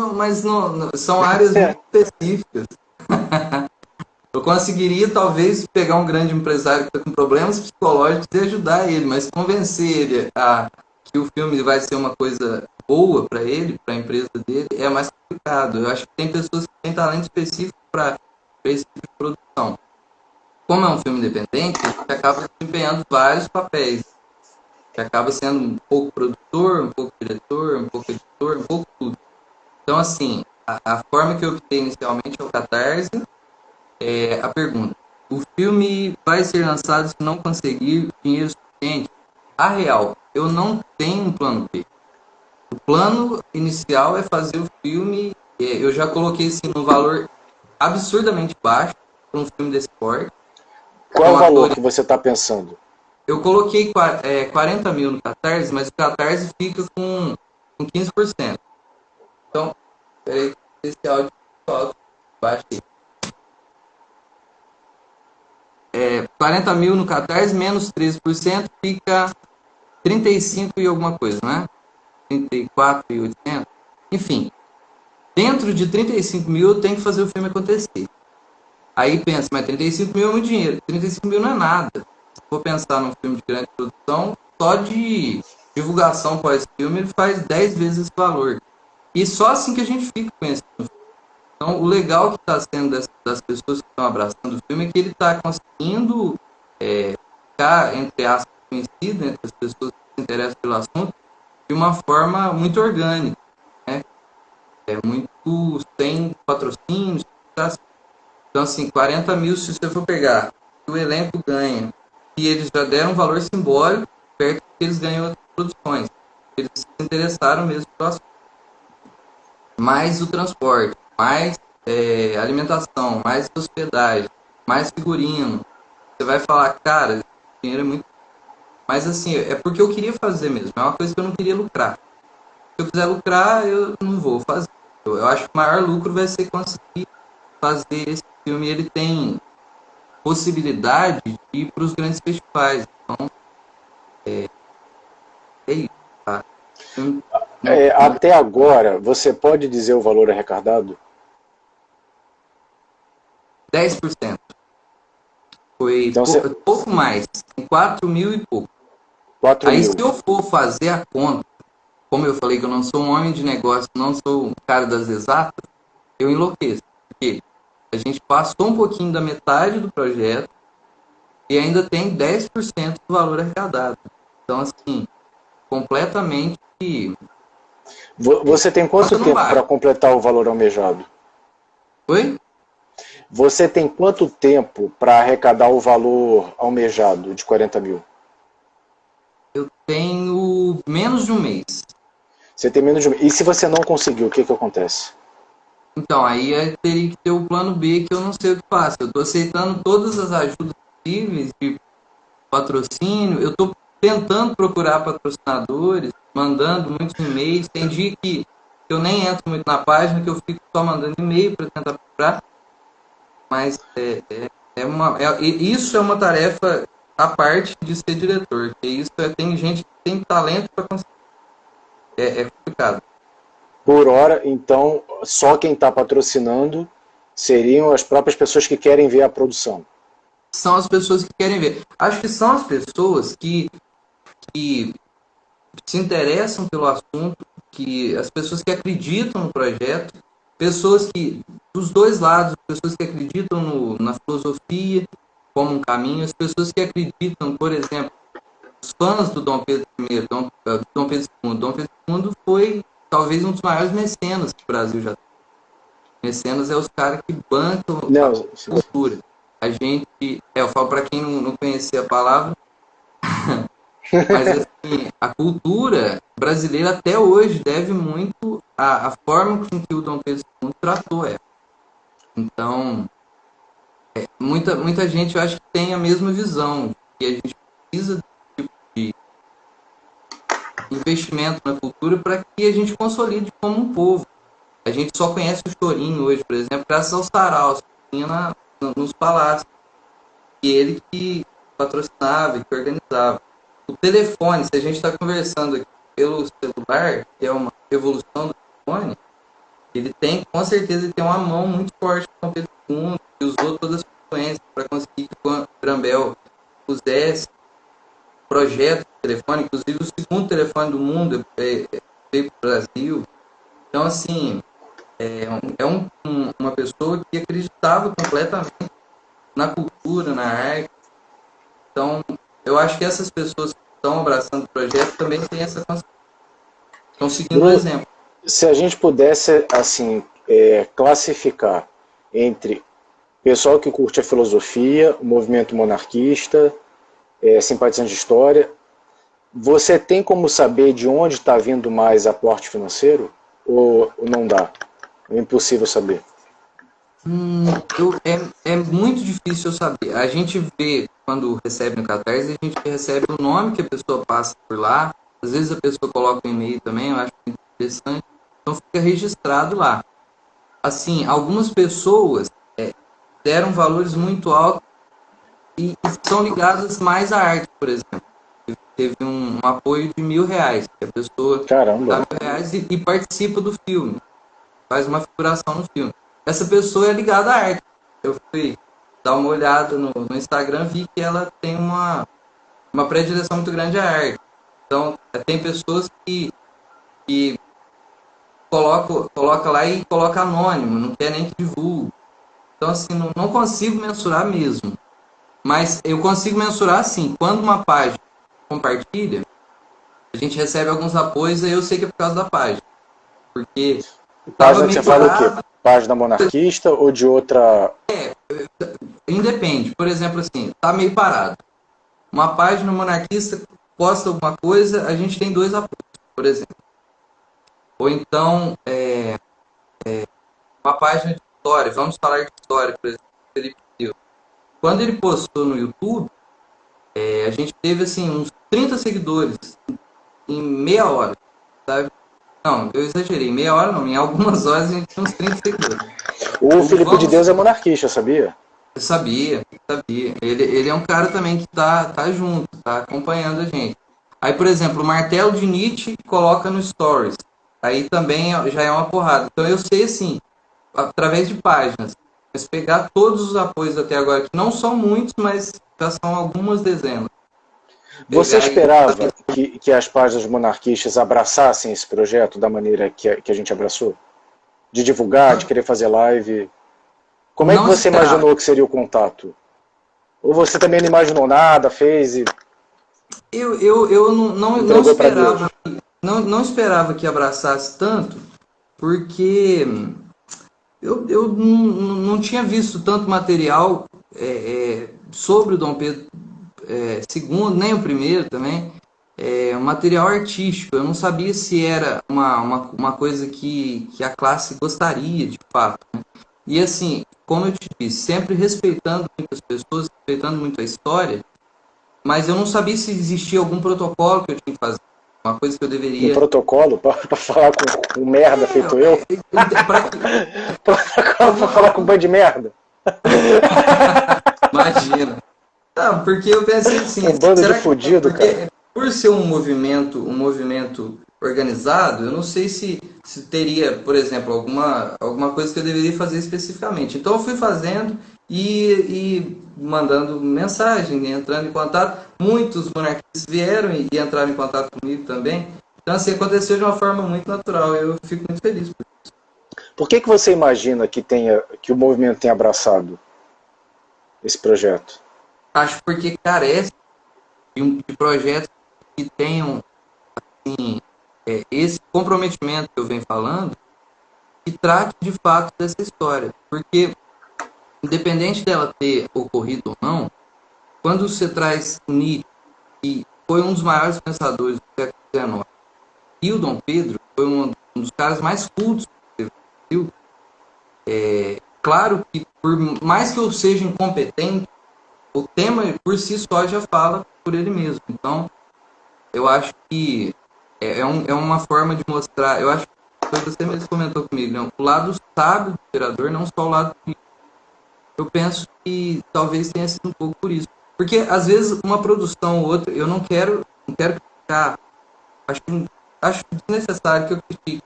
são áreas muito específicas. Eu conseguiria, talvez, pegar um grande empresário que está com problemas psicológicos e ajudar ele, mas convencer ele a que o filme vai ser uma coisa boa para ele, para a empresa dele, é mais complicado. Eu acho que tem pessoas que têm talento específico para esse tipo de produção. Como é um filme independente, a gente acaba desempenhando vários papéis. Você acaba sendo um pouco produtor, um pouco diretor, um pouco editor, um pouco tudo. Então, assim, a forma que eu optei inicialmente é o Catarse. A pergunta: o filme vai ser lançado se não conseguir dinheiro suficiente? A real, eu não tenho um plano B. O plano inicial é fazer o filme. Eu já coloquei assim, num valor absurdamente baixo para um filme desse porte. Qual é o Com valor atores. que você está pensando? Eu coloquei 40 mil no Catarse, mas o Catarse fica com 15%. Então, peraí, esse áudio alto, baixo aí. 40 mil no Catarse, menos 13%, fica 35 e alguma coisa, né? 34.800. Enfim, dentro de 35 mil eu tenho que fazer o filme acontecer. Aí pensa, mas 35 mil é muito dinheiro. 35 mil não é nada. Se for pensar num filme de grande produção, só de divulgação para esse filme ele faz 10 vezes esse valor. E só assim que a gente fica com esse filme. Então, o legal que está sendo das pessoas que estão abraçando o filme é que ele está conseguindo ficar, entre aspas, conhecido entre as pessoas que se interessam pelo assunto de uma forma muito orgânica, né? Muito sem patrocínios. Tá? Então, assim, 40 mil, se você for pegar, o elenco ganha, e eles já deram um valor simbólico perto do que eles ganham em outras produções. Eles se interessaram mesmo pelo assunto. Mais o transporte, mais alimentação, mais hospedagem, mais figurino. Você vai falar, cara, esse dinheiro é muito. Mas assim, é porque eu queria fazer mesmo. É uma coisa que eu não queria lucrar. Se eu quiser lucrar, eu não vou fazer. Eu acho que o maior lucro vai ser conseguir fazer esse filme. Ele tem possibilidade de ir para os grandes festivais. Então, é isso. Tá? Até agora, você pode dizer o valor arrecadado? 10%. Foi Então, pouco mais. 4 mil e pouco. 4 Aí, se mil. eu for fazer a conta, como eu falei que eu não sou um homem de negócio, não sou um cara das exatas, eu enlouqueço. Porque a gente passou um pouquinho da metade do projeto e ainda tem 10% do valor arrecadado. Então, assim, completamente. Você tem quanto Conta não tempo para bate. completar o valor almejado? Oi? Você tem quanto tempo para arrecadar o valor almejado de 40 mil? Eu tenho menos de um mês. Você tem menos de um mês. E se você não conseguir, o que acontece? Então, aí teria que ter o plano B, que eu não sei o que faço. Eu estou aceitando todas as ajudas possíveis de patrocínio, eu estou tentando procurar patrocinadores, mandando muitos e-mails. Tem dia que eu nem entro muito na página, que eu fico só mandando e-mail para tentar procurar. Mas isso é uma tarefa à parte de ser diretor. Que isso tem gente que tem talento para conseguir. É complicado. Por hora, então, só quem está patrocinando seriam as próprias pessoas que querem ver a produção. São as pessoas que querem ver. Acho que são as pessoas que se interessam pelo assunto, que as pessoas que acreditam no projeto, pessoas que, dos dois lados, pessoas que acreditam na filosofia como um caminho, as pessoas que acreditam, por exemplo, os fãs do Dom Pedro I, Dom Pedro II. Dom Pedro II foi talvez um dos maiores mecenas que o Brasil já tem. Mecenas é os caras que bancam a Não, cultura. A gente, eu falo para quem não conhecia a palavra, mas assim, a cultura brasileira até hoje deve muito à forma com que o Dom Pedro II tratou ela. Então, muita gente eu acho que tem a mesma visão, que a gente precisa de investimento na cultura para que a gente consolide como um povo. A gente só conhece o chorinho hoje, por exemplo, graças ao sarau, que tinha nos palácios. E ele que patrocinava e que organizava. O telefone, se a gente está conversando aqui pelo celular, que é uma evolução do telefone, ele tem, com certeza, ele tem uma mão muito forte com o Pedro II, que usou todas as frequências para conseguir que o Grambel pusesse projeto de telefone, inclusive o segundo telefone do mundo veio para o Brasil. Então, assim, uma pessoa que acreditava completamente na cultura, na arte. Então, eu acho que essas pessoas que estão abraçando o projeto também têm essa consciência. Estão seguindo o exemplo. Se a gente pudesse, assim, classificar entre pessoal que curte a filosofia, o movimento monarquista, simpatizante de história, você tem como saber de onde está vindo mais aporte financeiro? Ou não dá? É impossível saber. É muito difícil eu saber. A gente vê, quando recebe no Catarse, a gente recebe o nome que a pessoa passa por lá. Às vezes a pessoa coloca um e-mail também, eu acho muito interessante. Então fica registrado lá. Assim, algumas pessoas deram valores muito altos e são ligadas mais à arte, por exemplo. Teve um apoio de R$ 1.000, que a pessoa Caramba. dá R$ 1.000 e participa do filme, faz uma figuração no filme. Essa pessoa é ligada à arte. Eu fui dar uma olhada no Instagram, vi que ela tem uma predileção muito grande à arte. Então, tem pessoas que coloca lá e coloca anônimo, não quer nem que divulgue. Então, assim, não consigo mensurar mesmo. Mas eu consigo mensurar, assim, quando uma página compartilha, a gente recebe alguns apoios, aí eu sei que é por causa da página. Porque Página que você fala o quê? Página monarquista ou de outra? Independe. Por exemplo, assim, tá meio parado. Uma página monarquista posta alguma coisa, a gente tem 2 apoios, por exemplo. Ou então, uma página de história, vamos falar de história, por exemplo, Felipe Tio. Quando ele postou no YouTube, a gente teve assim uns 30 seguidores em meia hora, sabe? Não, eu exagerei, meia hora não, em algumas horas a gente tinha uns 30 seguidores. O Felipe de Deus é monarquista, sabia? Eu sabia. Ele é um cara também que tá junto, tá acompanhando a gente. Aí, por exemplo, o martelo de Nietzsche coloca no Stories. Aí também já é uma porrada. Então eu sei, assim, através de páginas, mas pegar todos os apoios até agora, que não são muitos, mas já são algumas dezenas. Você Pegar esperava que as páginas monarquistas abraçassem esse projeto da maneira que a gente abraçou? De divulgar, de querer fazer live? Como é que você imaginou que seria o contato? Ou você também não imaginou nada, fez e... Eu não esperava, não esperava que abraçasse tanto, porque eu não tinha visto tanto material sobre o Dom Pedro II, nem o primeiro também, material artístico. Eu não sabia se era uma coisa que a classe gostaria, de fato. Né? E assim, como eu te disse, sempre respeitando muitas pessoas, respeitando muito a história, mas eu não sabia se existia algum protocolo que eu tinha que fazer. Uma coisa que eu deveria... Um protocolo para falar com merda feito eu? Protocolo para falar com um bando de merda? Imagina. Não, porque eu pensei assim... Um bando de fudido, cara. Por ser um movimento organizado, eu não sei se teria, por exemplo, alguma coisa que eu deveria fazer especificamente. Então eu fui fazendo e mandando mensagem, entrando em contato. Muitos monarquistas vieram e entraram em contato comigo também. Então assim, aconteceu de uma forma muito natural. Eu fico muito feliz por isso. Por que você imagina que o movimento tenha abraçado esse projeto? Acho porque carece de projetos que tenham assim, esse comprometimento que eu venho falando, que trate de fato dessa história. Porque, independente dela ter ocorrido ou não, quando você traz Nietzsche, que foi um dos maiores pensadores do século XIX, e o Dom Pedro foi um dos caras mais cultos do Brasil, claro que, por mais que eu seja incompetente, o tema por si só já fala por ele mesmo. Então, eu acho que é uma forma de mostrar. Eu acho que você mesmo comentou comigo, né? O lado sábio do imperador, não só o lado político. Eu penso que talvez tenha sido um pouco por isso. Porque, às vezes, uma produção ou outra, eu não quero criticar. Acho desnecessário que eu critique.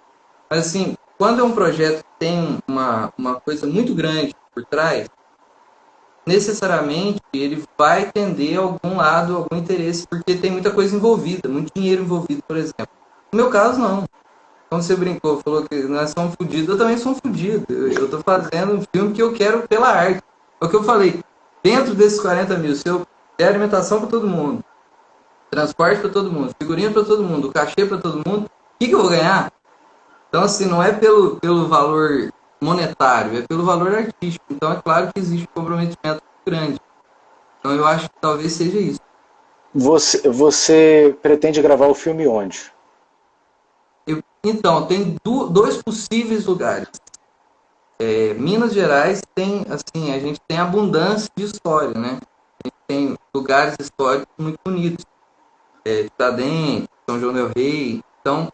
Mas, assim, quando é um projeto que tem uma coisa muito grande por trás, necessariamente ele vai tender a algum lado, algum interesse, porque tem muita coisa envolvida, muito dinheiro envolvido, por exemplo. No meu caso, não. Como você brincou, falou que nós somos fodidos, eu também sou um fodido. Eu tô fazendo um filme que eu quero pela arte. É o que eu falei. Dentro desses 40 mil, se eu der alimentação para todo mundo, transporte para todo mundo, figurinha para todo mundo, cachê para todo mundo, o que eu vou ganhar? Então, assim, não é pelo valor monetário, é pelo valor artístico. Então, é claro que existe um comprometimento grande. Então, eu acho que talvez seja isso. Você pretende gravar o filme onde? Então, tem dois possíveis lugares. Minas Gerais tem, assim, a gente tem abundância de história, né? A gente tem lugares históricos muito bonitos. Tiradentes, São João del Rei. Então,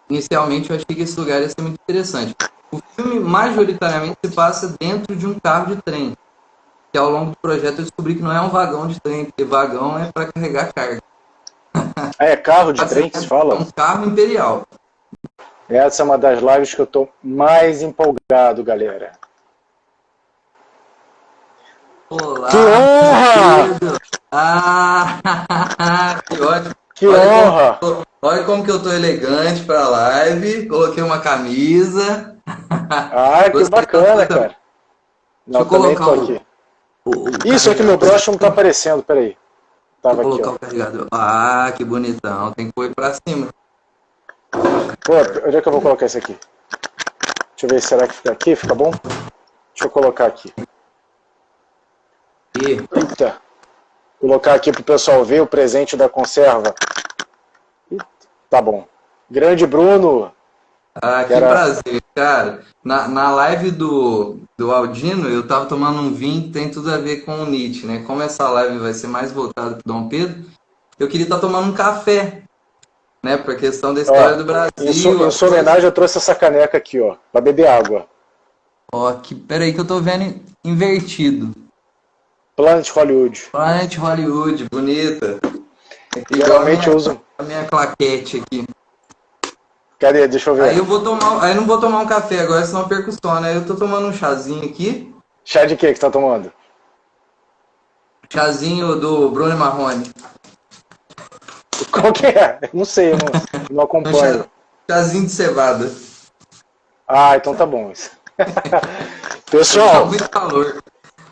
inicialmente eu achei que esse lugar ia ser muito interessante. O filme majoritariamente se passa dentro de um carro de trem, que ao longo do projeto eu descobri que não é um vagão de trem, porque vagão é para carregar carga. É carro de trem que se É fala? um carro imperial. Essa é uma das lives que eu tô mais empolgado, galera. Olá, Que honra! querido! Ah, que ótimo! Que honra! Olha como que eu tô elegante para a live. Coloquei uma camisa. Ah, que bacana, cara. Não, Deixa eu também colocar tô aqui. Isso aqui, meu broche não tá aparecendo, peraí. Tava Deixa eu aqui, colocar ó. o carregador. Ah, que bonitão. Tem que pôr pra cima. Pô, onde é que eu vou colocar esse aqui? Deixa eu ver, será que fica aqui? Fica bom? Deixa eu colocar aqui. E Eita. Colocar aqui pro pessoal ver o presente da conserva. Tá bom. Grande Bruno. que prazer, cara. Na live do Aldino, eu tava tomando um vinho que tem tudo a ver com o Nietzsche, né? Como essa live vai ser mais voltada pro Dom Pedro, eu queria estar tomando um café, né? Por questão da história Ó, do Brasil. em sua homenagem eu trouxe essa caneca aqui, ó. Pra beber água. Ó, peraí que eu tô vendo invertido. Planet Hollywood. Planet Hollywood, bonita. Igual Geralmente eu uso. a minha claquete aqui. Cadê? Deixa eu ver. Aí não vou tomar um café agora, senão eu perco o sono. Aí eu tô tomando um chazinho aqui. Chá de quê que você tá tomando? Chazinho do Bruno Marrone. Qual que é? Não sei, eu não acompanho. Chazinho de cevada. Ah, então tá bom isso. Dá Pessoal, muito calor.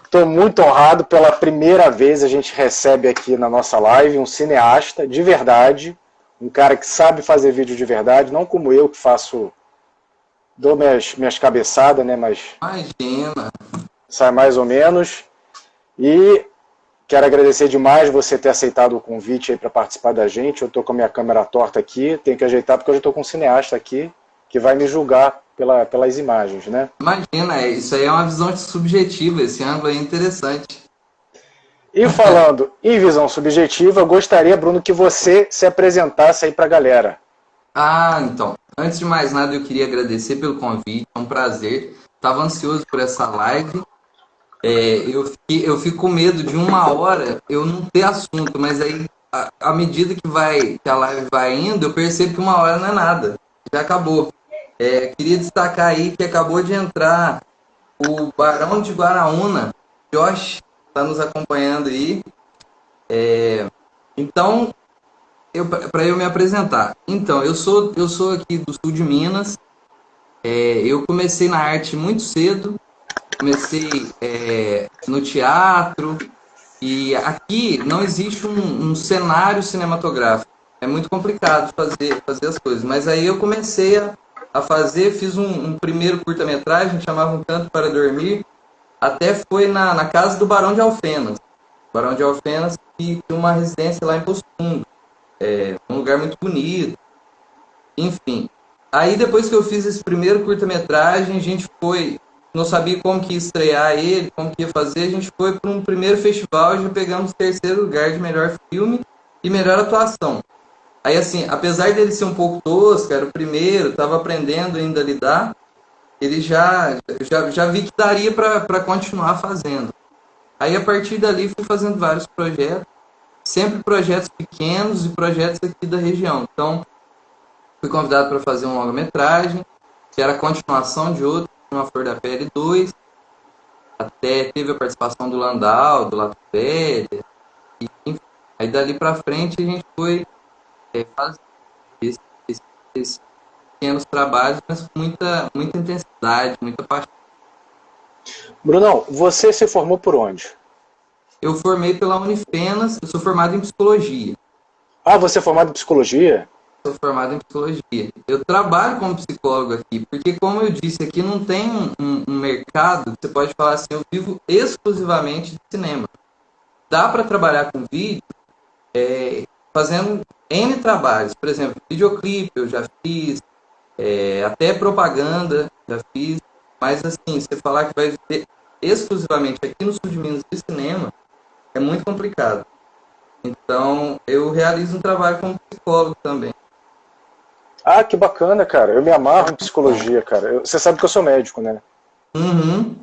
estou muito honrado. Pela primeira vez a gente recebe aqui na nossa live um cineasta de verdade, um cara que sabe fazer vídeo de verdade, não como eu que dou minhas cabeçadas, né, mas Imagina. sai mais ou menos. E quero agradecer demais você ter aceitado o convite aí para participar da gente. Eu estou com a minha câmera torta aqui, tenho que ajeitar porque eu já estou com um cineasta aqui que vai me julgar pelas imagens, né? Imagina, isso aí é uma visão subjetiva, esse ângulo é interessante. E falando em visão subjetiva, eu gostaria, Bruno, que você se apresentasse aí para a galera. Então, antes de mais nada, eu queria agradecer pelo convite, é um prazer. Estava ansioso por essa live. Eu fico com medo de uma hora eu não ter assunto, mas aí, à medida que a live vai indo, eu percebo que uma hora não é nada. Já acabou. Queria destacar aí que acabou de entrar o Barão de Guaraúna, Josh, está nos acompanhando aí. Então, para eu me apresentar. Então, eu sou aqui do sul de Minas. Eu comecei na arte muito cedo. Comecei no teatro. E aqui não existe um cenário cinematográfico. É muito complicado fazer as coisas. Mas aí eu comecei a fazer, fiz um primeiro curta-metragem, chamava Um Canto para Dormir. Até foi na casa do Barão de Alfenas. Barão de Alfenas, que tem uma residência lá em Poço Fundo. Um lugar muito bonito. Enfim. Aí depois que eu fiz esse primeiro curta-metragem, a gente não sabia como que ia estrear ele, como que ia fazer, a gente foi para um primeiro festival e já pegamos o terceiro lugar de melhor filme e melhor atuação. Aí assim, apesar dele ser um pouco tosco, era o primeiro, estava aprendendo ainda a lidar, ele já vi que daria para continuar fazendo. Aí a partir dali fui fazendo vários projetos, sempre projetos pequenos e projetos aqui da região. Então, fui convidado para fazer um longa-metragem, que era a continuação de outro, Uma Flor da Pele 2. até teve a participação do Landau, do Lato Velha, e, enfim, aí dali para frente a gente foi fazer esses pequenos trabalhos, mas com muita intensidade, muita paixão. Brunão, você se formou por onde? Eu formei pela Unifenas, eu sou formado em psicologia. Ah, você é formado em psicologia? Sou formado em psicologia. Eu trabalho como psicólogo aqui, porque, como eu disse, aqui não tem um mercado que você pode falar assim, eu vivo exclusivamente de cinema. Dá para trabalhar com vídeo fazendo N trabalhos. Por exemplo, videoclipe eu já fiz, até propaganda já fiz, mas assim, você falar que vai viver exclusivamente aqui no Sul de Minas de cinema é muito complicado. Então, eu realizo um trabalho como psicólogo também. Ah, que bacana, cara. Eu me amarro em psicologia, cara. Você sabe que eu sou médico, né? Uhum.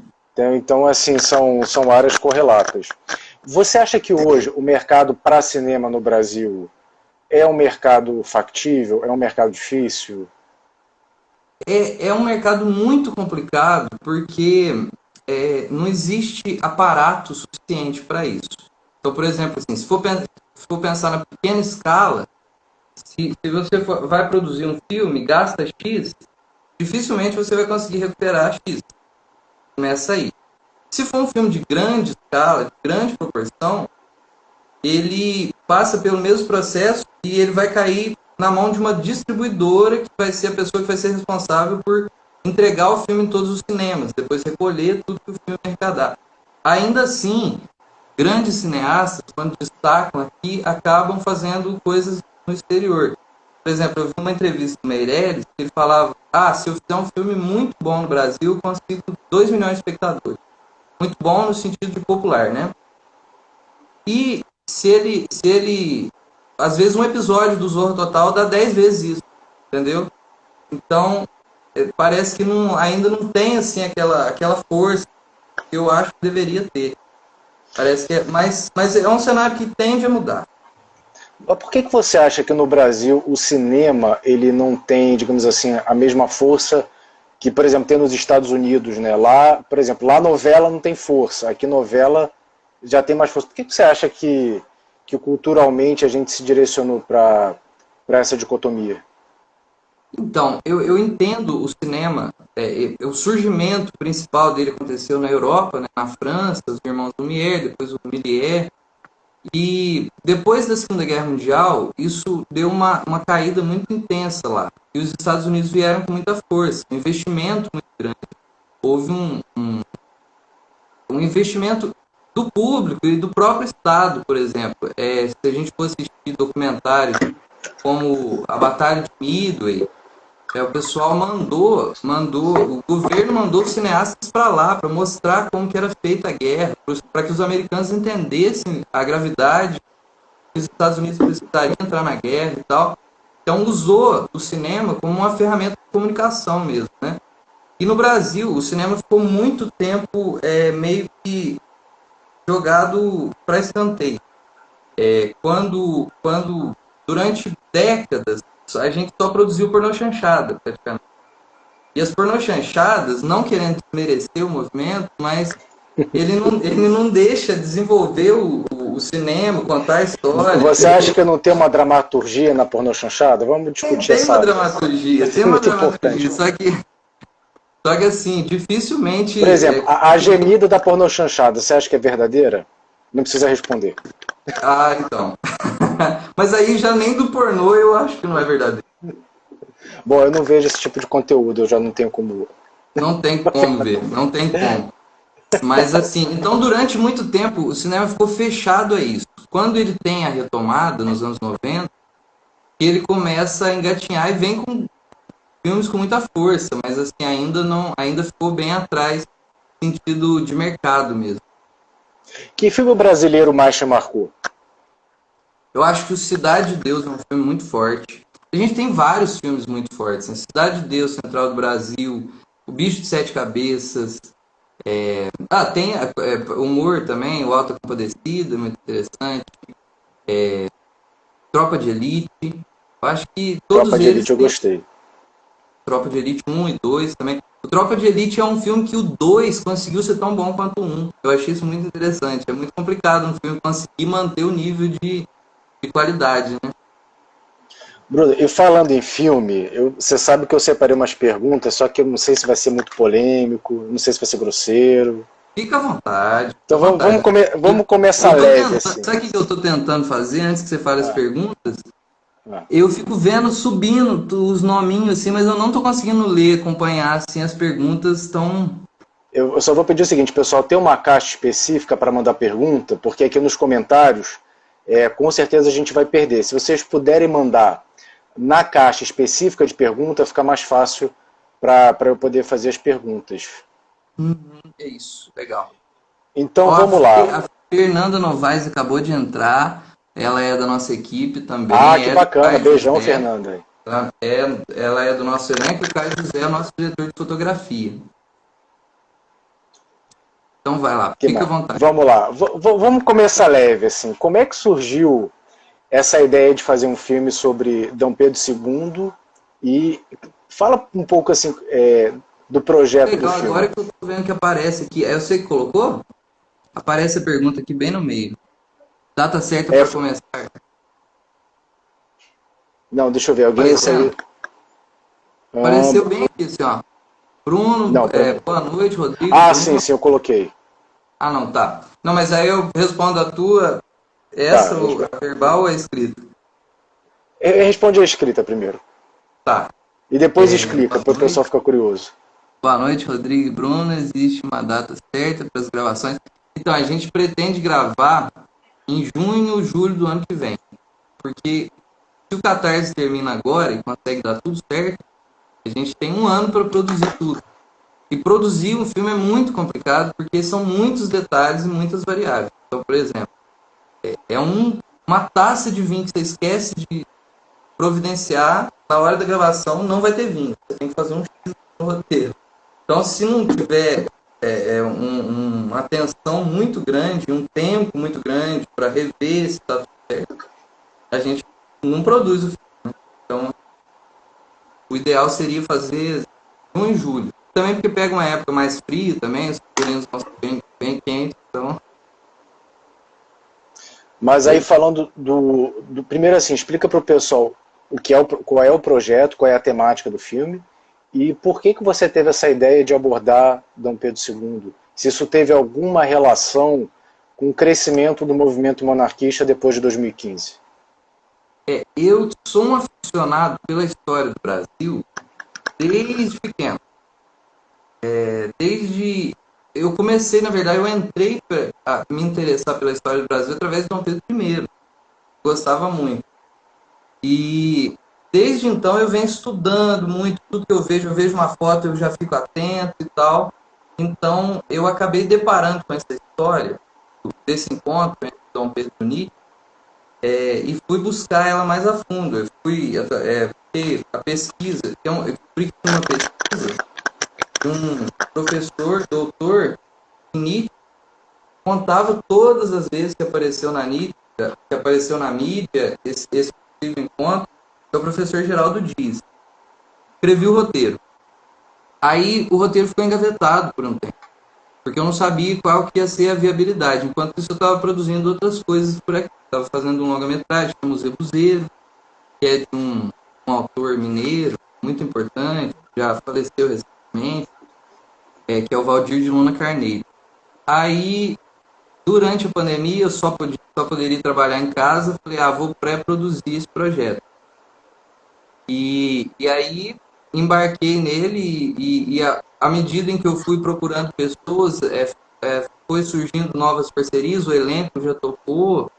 Então, assim, são áreas correlatas. Você acha que hoje o mercado para cinema no Brasil é um mercado factível? É um mercado difícil? É um mercado muito complicado porque não existe aparato suficiente para isso. Então, por exemplo, assim, se for pensar na pequena escala, se você vai produzir um filme, gasta X, dificilmente você vai conseguir recuperar X. Começa aí. Se for um filme de grande escala, de grande proporção, ele passa pelo mesmo processo e ele vai cair na mão de uma distribuidora que vai ser a pessoa que vai ser responsável por entregar o filme em todos os cinemas, depois recolher tudo que o filme arrecadar. Ainda assim, grandes cineastas, quando destacam aqui, acabam fazendo coisas no exterior. Por exemplo, eu vi uma entrevista do Meirelles, que ele falava, se eu fizer um filme muito bom no Brasil, eu consigo 2 milhões de espectadores. Muito bom no sentido de popular, né? E se ele às vezes um episódio do Zorro Total dá 10 vezes isso, entendeu? Então, parece que ainda não tem assim aquela força que eu acho que deveria ter. Parece que mas é um cenário que tende a mudar. Por que você acha que no Brasil o cinema ele não tem, digamos assim, a mesma força que, por exemplo, tem nos Estados Unidos, né? Lá, por exemplo, lá novela não tem força, aqui novela já tem mais força. Por que você acha que culturalmente a gente se direcionou para essa dicotomia? Então, eu entendo o cinema, o surgimento principal dele aconteceu na Europa, né, na França, os irmãos Lumière, depois o Méliès, e depois da Segunda Guerra Mundial, isso deu uma caída muito intensa lá. E os Estados Unidos vieram com muita força, um investimento muito grande. Houve um investimento do público e do próprio Estado, por exemplo. Se a gente for assistir documentários como a Batalha de Midway, o pessoal o governo mandou os cineastas para lá, para mostrar como que era feita a guerra, para que os americanos entendessem a gravidade que os Estados Unidos precisariam entrar na guerra e tal. Então usou o cinema como uma ferramenta de comunicação mesmo, né? E no Brasil, o cinema ficou muito tempo meio que jogado para escanteio. Quando durante décadas a gente só produziu pornochanchada, praticamente. E as pornochanchadas, não querendo desmerecer o movimento, mas ele não deixa desenvolver o cinema, contar a história. Você acha que não tem uma dramaturgia na pornochanchada? Vamos discutir essa. Tem uma dramaturgia, importante. Só que assim, dificilmente... Por exemplo, a gemida da pornochanchada, você acha que é verdadeira? Não precisa responder. Então. Mas aí já nem do pornô eu acho que não é verdadeiro. Bom, eu não vejo esse tipo de conteúdo, eu já não tenho como... Não tem como ver, não tem como. Mas assim, então durante muito tempo o cinema ficou fechado a isso. Quando ele tem a retomada, nos anos 90, ele começa a engatinhar e vem com filmes com muita força, mas assim, ainda ficou bem atrás no sentido de mercado mesmo. Que filme brasileiro mais te marcou? Eu acho que o Cidade de Deus é um filme muito forte. A gente tem vários filmes muito fortes, né? Cidade de Deus, Central do Brasil, O Bicho de Sete Cabeças. Tem humor também, O Auto da Compadecida, muito interessante. Tropa de Elite. Eu acho que todos Tropa de eles Elite eu gostei. Tropa de Elite 1 e 2 também. O Tropa de Elite é um filme que o 2 conseguiu ser tão bom quanto o 1. Eu achei isso muito interessante. É muito complicado um filme conseguir manter o nível de qualidade, né? Bruno, e falando em filme, você sabe que eu separei umas perguntas, só que eu não sei se vai ser muito polêmico, não sei se vai ser grosseiro. Fica à vontade, fica Então à vontade. vamos começar Eu tô leve, tentando, assim. sabe o que eu tô tentando fazer antes que você fale as Ah, perguntas? ah. Eu fico vendo subindo os nominhos assim, mas eu não tô conseguindo ler, acompanhar assim as perguntas tão. Eu só vou pedir o seguinte, pessoal, tem uma caixa específica para mandar pergunta, porque aqui nos comentários, com certeza a gente vai perder. Se vocês puderem mandar na caixa específica de pergunta, fica mais fácil para eu poder fazer as perguntas. É isso, legal. Então Ó, vamos lá. A Fernanda Novaes acabou de entrar. Ela é da nossa equipe Ah, também. que É do bacana. Caio Beijão, José. Fernanda. Ela é do nosso elenco. O Caio José é o nosso diretor de fotografia. Então vai lá, Que fica à mais? vontade. Vamos lá. Vamos começar leve, assim. Como é que surgiu essa ideia de fazer um filme sobre Dom Pedro II? E fala um pouco assim do projeto do Legal, filme. agora que eu tô vendo que aparece aqui. É você que colocou? Aparece a pergunta aqui bem no meio. Data certa É, para começar. não, deixa eu ver. Alguém saiu. Aparecendo? Apareceu bem aqui, assim, ó. Bruno, Não, para mim. boa noite, Rodrigo, Ah, sim, Bruno. sim, eu coloquei. Ah, não, tá. Não, mas aí eu respondo a tua, Tá. essa, a verbal ou a escrita? Responde a escrita primeiro. Tá. E depois explica, Boa para o noite. pessoal ficar curioso. Boa noite, Rodrigo e Bruno. Existe uma data certa para as gravações. Então, a gente pretende gravar em junho ou julho do ano que vem. Porque se o Catarse termina agora e consegue dar tudo certo, a gente tem um ano para produzir tudo. E produzir um filme é muito complicado porque são muitos detalhes e muitas variáveis. Então, por exemplo, uma taça de vinho que você esquece de providenciar na hora da gravação, não vai ter vinho. Você tem que fazer um X no roteiro. Então, se não tiver uma atenção muito grande, um tempo muito grande para rever se está tudo certo, a gente não produz o filme. Então, o ideal seria fazer junho e julho. Também porque pega uma época mais fria também, os figurinos vão ser bem quentes, então... Mas aí falando primeiro assim, explica para o pessoal qual é o projeto, qual é a temática do filme e por que você teve essa ideia de abordar Dom Pedro II. Se isso teve alguma relação com o crescimento do movimento monarquista depois de 2015. Eu sou um aficionado pela história do Brasil desde pequeno. Eu comecei, na verdade, eu entrei a me interessar pela história do Brasil através de Dom Pedro I. Gostava muito. E desde então eu venho estudando muito, tudo que eu vejo uma foto, eu já fico atento e tal. Então eu acabei deparando com essa história, desse encontro entre Dom Pedro e Nietzsche, e fui buscar ela mais a fundo. Eu fui porque a pesquisa, eu descobri que tinha uma pesquisa de um professor, doutor, em Nietzsche, contava todas as vezes que apareceu na Nietzsche, que apareceu na mídia, esse possível encontro, é o professor Geraldo Dias. Escrevi o roteiro. Aí o roteiro ficou engavetado por um tempo, porque eu não sabia qual que ia ser a viabilidade. Enquanto isso eu estava produzindo outras coisas por aqui. Estava fazendo um longa-metragem, que é o Museu Buzeiro, que é de um autor mineiro, muito importante, já faleceu recentemente, que é o Valdir de Luna Carneiro. Aí, durante a pandemia, eu só poderia trabalhar em casa, falei, vou pré-produzir esse projeto. E aí embarquei nele e à medida em que eu fui procurando pessoas, foi surgindo novas parcerias, o elenco já topou.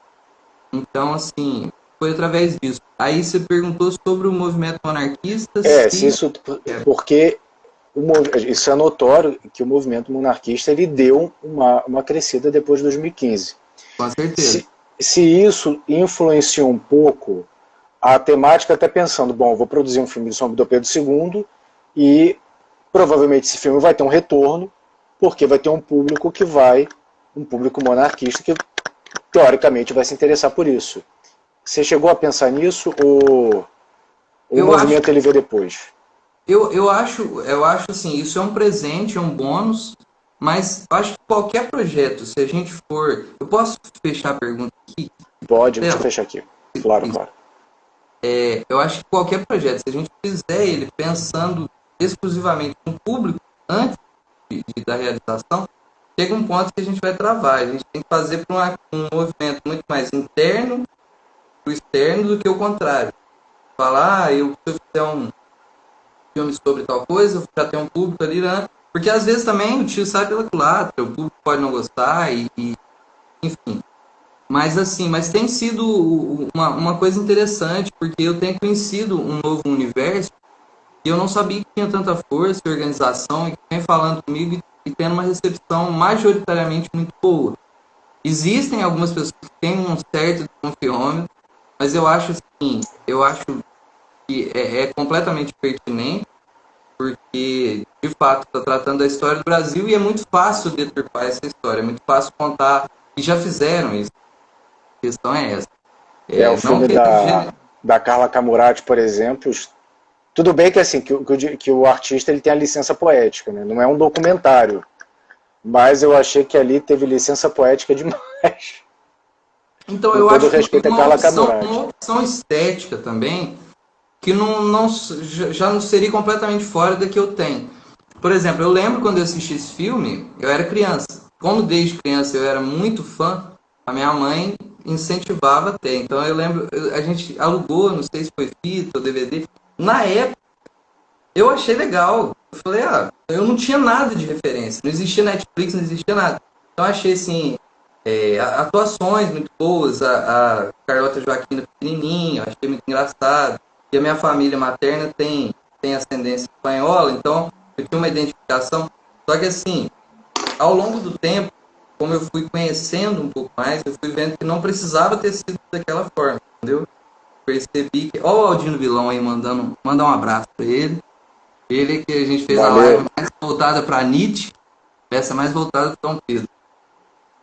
Então, assim, foi através disso. Aí você perguntou sobre o movimento monarquista, Se se... isso porque isso é notório que o movimento monarquista ele deu uma crescida depois de 2015. Com certeza. Se isso influenciou um pouco a temática, até pensando, bom, vou produzir um filme sobre Dom Pedro II e provavelmente esse filme vai ter um retorno, porque vai ter um público um público monarquista que teoricamente vai se interessar por isso. Você chegou a pensar nisso ou o movimento ele veio depois? eu acho assim, isso é um presente, é um bônus, mas eu acho que qualquer projeto, se a gente for. Eu posso fechar a pergunta aqui? Pode, deixa eu Tela? fechar aqui. Claro, Isso. claro. Eu acho que qualquer projeto, se a gente fizer ele pensando exclusivamente no público antes da realização, chega um ponto que a gente vai travar. A gente tem que fazer para um movimento muito mais interno para o externo do que o contrário. Falar, se eu fizer um filme sobre tal coisa, já tem um público ali, né? Porque às vezes também o tiro sai pela culatra, o público pode não gostar, enfim. Mas assim, mas tem sido uma coisa interessante, porque eu tenho conhecido um novo universo e eu não sabia que tinha tanta força e organização e que vem falando comigo e tendo uma recepção majoritariamente muito boa. Existem algumas pessoas que têm um certo desconfiômetro, mas eu acho assim, eu acho que é completamente pertinente, porque de fato está tratando da história do Brasil e é muito fácil deturpar essa história, é muito fácil contar, e já fizeram isso. A questão é essa. O Não filme que da Carla Camurati, por exemplo, tudo bem que assim que o artista ele tem a licença poética, né? Não é um documentário, mas eu achei que ali teve licença poética demais. Então, Com eu todo acho que respeito a Carla Camurati. uma opção estética também, que já não seria completamente fora da que eu tenho. Por exemplo, eu lembro quando eu assisti esse filme, eu era criança. Como desde criança eu era muito fã, a minha mãe incentivava até. Então eu lembro, a gente alugou, não sei se foi fita ou DVD. Na época, eu achei legal. Eu falei, eu não tinha nada de referência. Não existia Netflix, não existia nada. Então eu achei assim, atuações muito boas, a Carlota Joaquina pequenininha, achei muito engraçado. E a minha família materna tem ascendência espanhola, então eu tinha uma identificação. Só que assim, ao longo do tempo, como eu fui conhecendo um pouco mais, eu fui vendo que não precisava ter sido daquela forma, entendeu? Percebi que. Ó, o Aldino Vilão aí mandar um abraço para ele. Ele que a gente fez a live Valeu. mais voltada para Nietzsche, essa mais voltada para Dom Pedro.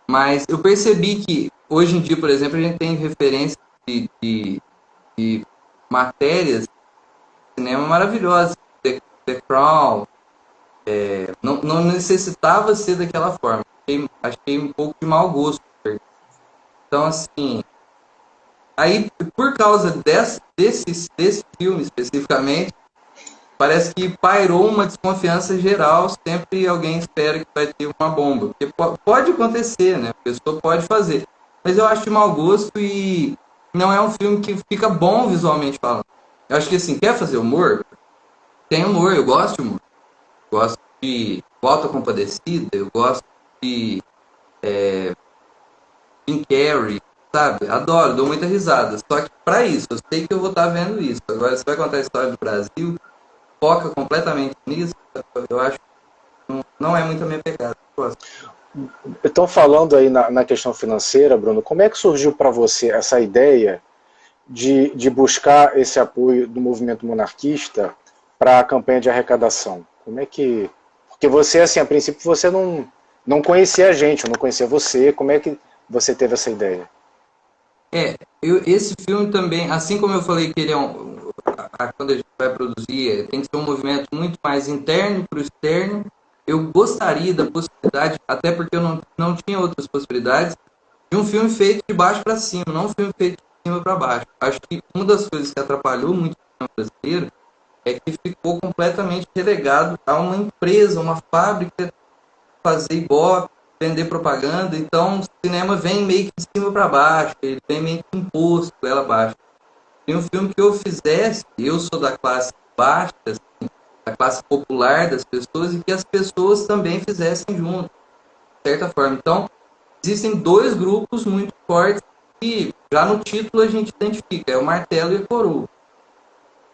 Mas eu percebi que hoje em dia, por exemplo, a gente tem referências de matérias de cinema maravilhosas. The Crown, não necessitava ser daquela forma. Achei um pouco de mau gosto. Então, assim, aí por causa desse filme especificamente, parece que pairou uma desconfiança geral, sempre alguém espera que vai ter uma bomba. Porque pode acontecer, né? A pessoa pode fazer. Mas eu acho de mau gosto e não é um filme que fica bom visualmente falando. Eu acho que assim, quer fazer humor? Tem humor, eu gosto de humor. Gosto de Auto Compadecida, eu gosto de Jim Carrey, sabe? Adoro, dou muita risada. Só que pra isso, eu sei que eu vou estar vendo isso. Agora, você vai contar a história do Brasil, foca completamente nisso, eu acho que não é muito a minha pegada. Eu gosto. Então, falando aí na questão financeira, Bruno, como é que surgiu para você essa ideia de buscar esse apoio do movimento monarquista para a campanha de arrecadação? Como é que... Porque você, assim, a princípio, você não conhecia a gente, eu não conhecia você, como é que você teve essa ideia? Esse filme também, assim como eu falei que ele é quando a gente vai produzir, tem que ser um movimento muito mais interno para o externo. Eu gostaria da possibilidade, até porque eu não tinha outras possibilidades, de um filme feito de baixo para cima, não um filme feito de cima para baixo. Acho que uma das coisas que atrapalhou muito o cinema brasileiro é que ficou completamente relegado a uma empresa, uma fábrica, fazer ibope, vender propaganda. Então o cinema vem meio que de cima para baixo, ele vem meio que imposto ela abaixo. E um filme que eu fizesse, eu sou da classe baixa, assim, da classe popular das pessoas, e que as pessoas também fizessem junto, de certa forma. Então, existem dois grupos muito fortes que já no título a gente identifica, é o martelo e a coroa.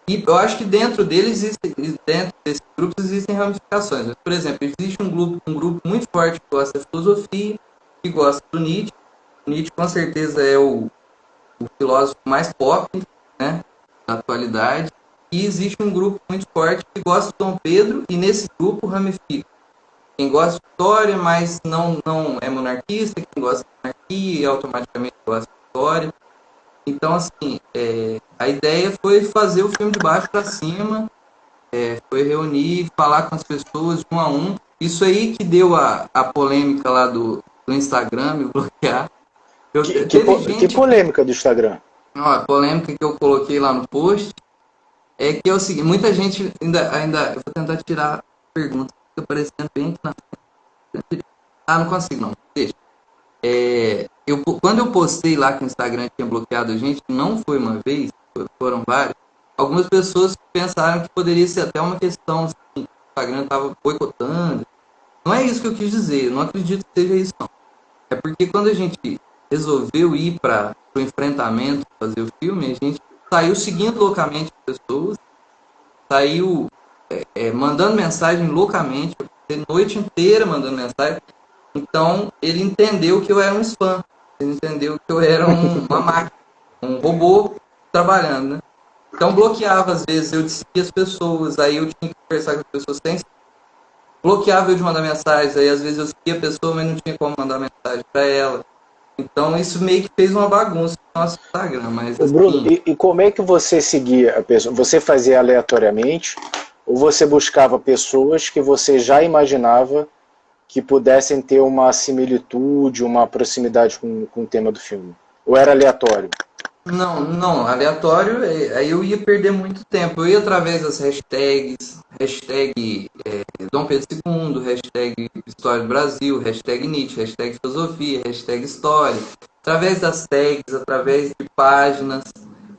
E eu acho que dentro dentro desses grupos existem ramificações. Mas, por exemplo, existe um grupo muito forte que gosta da filosofia, que gosta do Nietzsche. O Nietzsche com certeza é o filósofo mais pop, né, da atualidade. E existe um grupo muito forte que gosta do Dom Pedro, e nesse grupo ramifica quem gosta de história, mas não é monarquista, quem gosta de monarquia automaticamente gosta de história. Então, assim, a ideia foi fazer o filme de baixo para cima, foi reunir, falar com as pessoas de um a um. Isso aí que deu a polêmica lá do Instagram, me bloquear. Teve Que gente, polêmica do Instagram? ó, a polêmica que eu coloquei lá no post é que é o seguinte, muita gente eu vou tentar tirar a pergunta, fica aparecendo bem aqui na frente. Ah, não consigo não, deixa. Quando eu postei lá que o Instagram tinha bloqueado a gente, não foi uma vez, foram várias, algumas pessoas pensaram que poderia ser até uma questão, assim, que o Instagram estava boicotando. Não é isso que eu quis dizer, eu não acredito que seja isso não. É porque quando a gente resolveu ir para o enfrentamento, fazer o filme, a gente saiu seguindo loucamente as pessoas, saiu mandando mensagem loucamente, a noite inteira mandando mensagem. Então, ele entendeu que eu era um spam. Ele entendeu que eu era uma máquina, um robô trabalhando, né? Então, bloqueava, às vezes, eu seguia as pessoas, aí eu tinha que conversar com as pessoas sem... Bloqueava eu de mandar mensagem, aí às vezes eu seguia a pessoa, mas não tinha como mandar mensagem para ela. Então, isso meio que fez uma bagunça no nosso Instagram, mas Ô, Bruno, assim... e como é que você seguia a pessoa? Você fazia aleatoriamente ou você buscava pessoas que você já imaginava que pudessem ter uma similitude, uma proximidade com o tema do filme? Ou era aleatório? Não, aleatório, aí eu ia perder muito tempo. Eu ia através das hashtags, hashtag Dom Pedro II, hashtag História do Brasil, hashtag Nietzsche, hashtag Filosofia, hashtag História. Através das tags, através de páginas,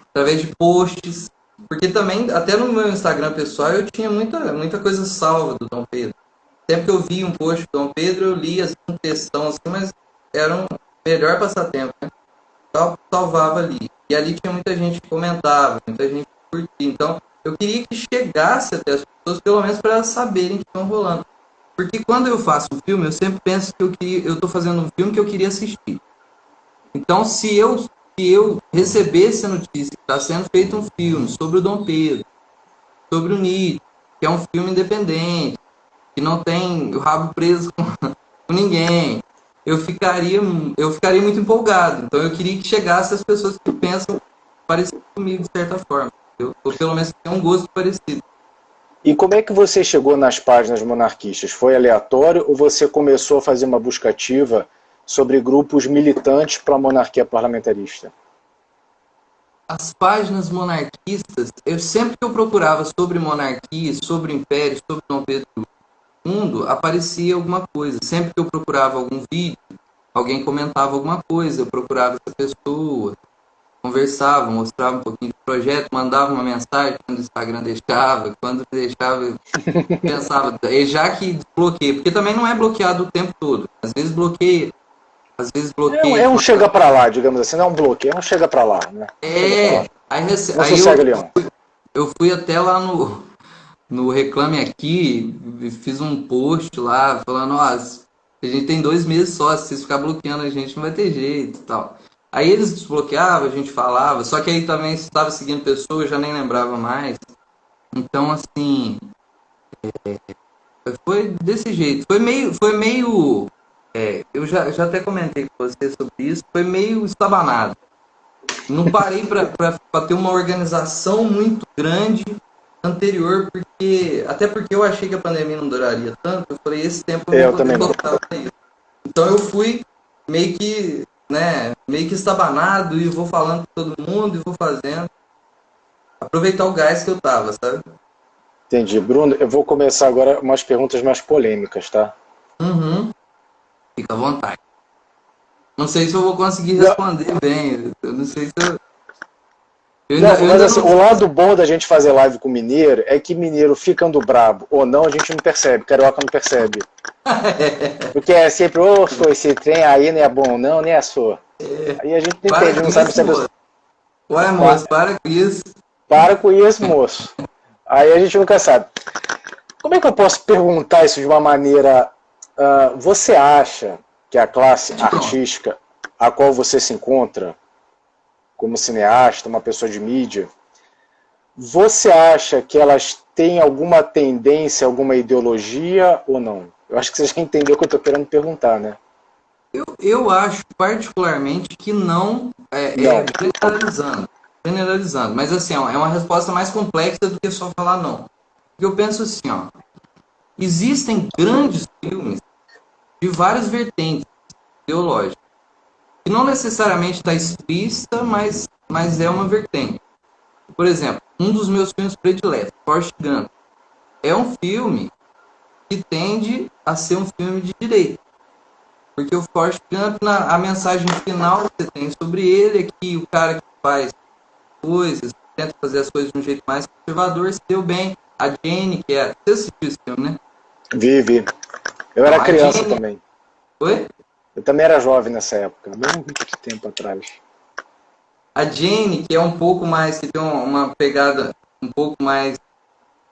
através de posts. Porque também, até no meu Instagram pessoal, eu tinha muita coisa salva do Dom Pedro. Sempre que eu vi um post do Dom Pedro, eu lia assim, um textão assim, mas era um melhor passatempo, né? Salvava ali. E ali tinha muita gente que comentava, muita gente que curtia. Então, eu queria que chegasse até as pessoas, pelo menos para elas saberem que estão rolando. Porque quando eu faço um filme, eu sempre penso que eu estou fazendo um filme que eu queria assistir. Então, se eu recebesse a notícia que está sendo feito um filme sobre o Dom Pedro, sobre o Nietzsche, que é um filme independente, que não tem o rabo preso com ninguém, eu ficaria muito empolgado. Então eu queria que chegasse as pessoas que pensam parecido comigo de certa forma. Ou pelo menos tem um gosto parecido. E como é que você chegou nas páginas monarquistas? Foi aleatório ou você começou a fazer uma busca ativa sobre grupos militantes para a monarquia parlamentarista? As páginas monarquistas, sempre que eu procurava sobre monarquia, sobre império, sobre Dom Pedro II, aparecia alguma coisa. Sempre que eu procurava algum vídeo, alguém comentava alguma coisa, eu procurava essa pessoa, conversava, mostrava um pouquinho do projeto, mandava uma mensagem quando o Instagram deixava, quando deixava, eu pensava, já que desbloqueia, porque também não é bloqueado o tempo todo, às vezes bloqueia É de um uma... chega para lá, digamos assim, não é um bloqueio, é um chega para lá, né? Aí eu fui até lá no Reclame Aqui, fiz um post lá, falando, ó, a gente tem 2 meses só, se vocês ficarem bloqueando a gente não vai ter jeito e tal. Aí eles desbloqueavam, a gente falava, só que aí também estava seguindo pessoas, eu já nem lembrava mais. Então, assim, foi desse jeito. Eu já até comentei com você sobre isso, foi meio estabanado. Não parei para ter uma organização muito grande anterior, até porque eu achei que a pandemia não duraria tanto, eu falei, esse tempo eu vou poder voltar para isso. Então eu fui meio que estabanado e vou falando com todo mundo e vou fazendo. Aproveitar o gás que eu tava, sabe? Entendi. Bruno, eu vou começar agora umas perguntas mais polêmicas, tá? Uhum. Fica à vontade. Não sei se eu vou conseguir responder bem. Eu não sei se eu... Mas assim, o lado bom da gente fazer live com mineiro é que mineiro ficando brabo ou não, a gente não percebe, carioca não percebe. Porque é sempre, esse trem aí não é bom não, nem é sua. Aí a gente não entende, não sabe se é pessoa. Ué, moço, para com isso. Para com isso, moço. Aí a gente nunca sabe. Como é que eu posso perguntar isso de uma maneira... você acha que a classe artística a qual você se encontra, como cineasta, uma pessoa de mídia, você acha que elas têm alguma tendência, alguma ideologia ou não? Eu acho que você já entendeu o que eu estou querendo perguntar, né? Eu acho particularmente que não, generalizando, mas assim, é uma resposta mais complexa do que só falar não. Porque eu penso assim, ó, existem grandes filmes de várias vertentes teológicas, que não necessariamente está explícita, mas é uma vertente. Por exemplo, um dos meus filmes prediletos, Forrest Gump, é um filme que tende a ser um filme de direita. Porque o Forrest Gump, a mensagem final que você tem sobre ele é que o cara que faz coisas, tenta fazer as coisas de um jeito mais conservador, se deu bem. A Jane, que é... Você assistiu esse filme, né? Vi. Eu Então, era a criança Jane... também. Oi? Eu também era jovem nessa época, muito tempo atrás. A Jane, que é um pouco mais... que tem uma pegada um pouco mais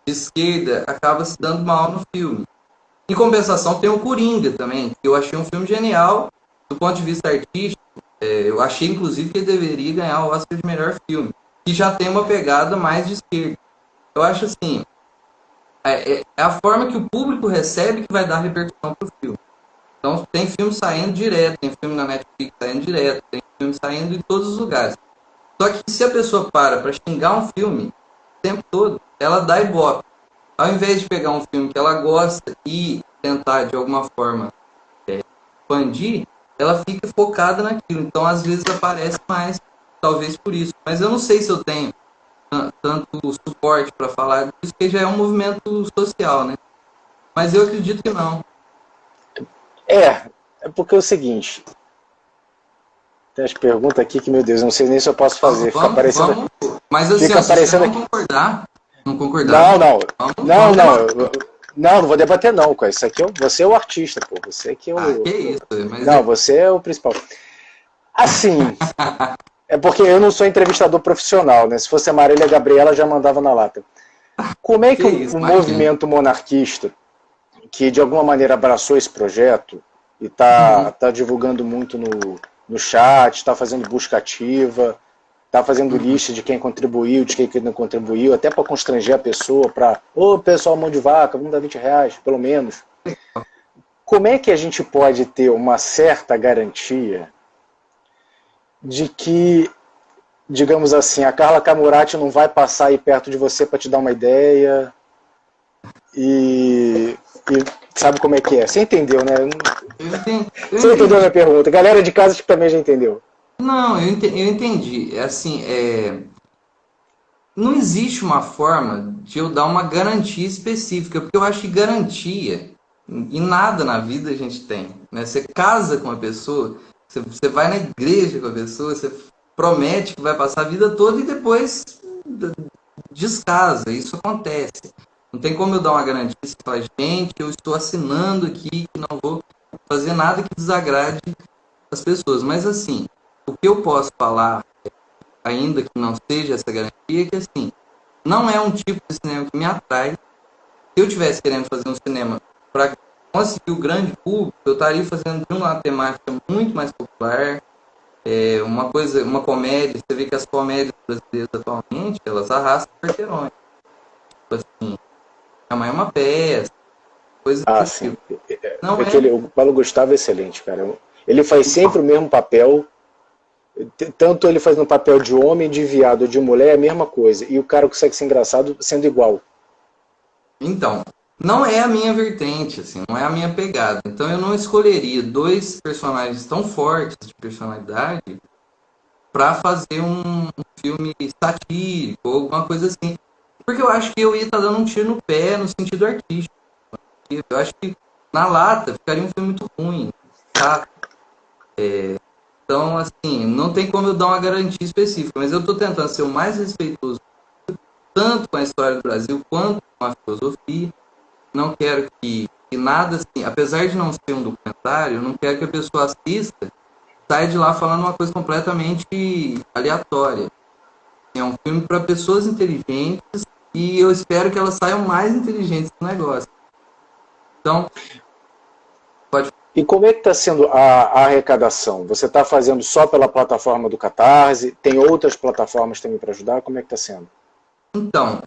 de esquerda, acaba se dando mal no filme. Em compensação, tem o Coringa também, que eu achei um filme genial do ponto de vista artístico. Eu achei, inclusive, que ele deveria ganhar o Oscar de melhor filme, que já tem uma pegada mais de esquerda. Eu acho assim, é a forma que o público recebe que vai dar repercussão pro filme. Então, tem filme saindo direto, tem filme na Netflix saindo direto, tem filme saindo em todos os lugares. Só que se a pessoa para xingar um filme o tempo todo, ela dá ibope. Ao invés de pegar um filme que ela gosta e tentar, de alguma forma, expandir, ela fica focada naquilo. Então, às vezes, aparece mais, talvez por isso. Mas eu não sei se eu tenho tanto suporte para falar disso, que já é um movimento social, né? Mas eu acredito que não. É porque é o seguinte, tem as perguntas aqui que, meu Deus, não sei nem se eu posso fazer. Fica aparecendo. Vamos. Mas assim, Fica ó, se você aparecendo não aqui. concordar, Não, não. Não, vamos não. debater. Não vou debater não, cara. Isso aqui você é o artista, pô. Você que é Ah, o. que isso, mas Não, você é o principal. Assim, é porque eu não sou entrevistador profissional, né? Se fosse a Marília Gabriela, já mandava na lata. Como é que que isso, o imagina. movimento monarquista, que de alguma maneira abraçou esse projeto e tá divulgando muito no chat, está fazendo busca ativa, está fazendo lista de quem contribuiu, de quem não contribuiu, até para constranger a pessoa, para, ô pessoal, mão de vaca, vamos dar R$ 20, pelo menos. Como é que a gente pode ter uma certa garantia de que, digamos assim, a Carla Camurati não vai passar aí perto de você para te dar uma ideia e sabe como é que é? Você entendeu, né? Você entendeu a minha pergunta? Galera de casa que também já entendeu. Não, eu entendi. É assim, não existe uma forma de eu dar uma garantia específica, porque eu acho que garantia em nada na vida a gente tem, né? Você casa com uma pessoa, você vai na igreja com a pessoa, você promete que vai passar a vida toda e depois descasa. Isso acontece. Não tem como eu dar uma garantia e falar, gente, eu estou assinando aqui que não vou fazer nada que desagrade as pessoas. Mas assim, o que eu posso falar, ainda que não seja essa garantia, é que assim, não é um tipo de cinema que me atrai. Se eu estivesse querendo fazer um cinema para conseguir o grande público, eu estaria fazendo de uma temática muito mais popular, uma comédia. Você vê que as comédias brasileiras atualmente, elas arrastam quarteirões. Tipo assim, a mãe é uma peça, coisa desse Sim. tipo. Não é. O Paulo Gustavo é excelente, cara. Ele faz sempre o mesmo papel. Tanto ele faz no papel de homem, de viado ou de mulher, é a mesma coisa. E o cara consegue ser engraçado sendo igual. Então, não é a minha vertente, assim, não é a minha pegada. Então eu não escolheria dois personagens tão fortes de personalidade para fazer um filme satírico ou alguma coisa assim. Porque eu acho que eu ia estar dando um tiro no pé no sentido artístico. Eu acho que na lata ficaria um filme muito ruim, chato. Então, assim, não tem como eu dar uma garantia específica, mas eu estou tentando ser o mais respeitoso tanto com a história do Brasil quanto com a filosofia. Não quero que nada assim, apesar de não ser um documentário, eu não quero que a pessoa assista saia de lá falando uma coisa completamente aleatória. É um filme para pessoas inteligentes e eu espero que elas saiam mais inteligentes do negócio. Então, pode. E como é que está sendo a arrecadação? Você está fazendo só pela plataforma do Catarse? Tem outras plataformas também para ajudar? Como é que está sendo? Então,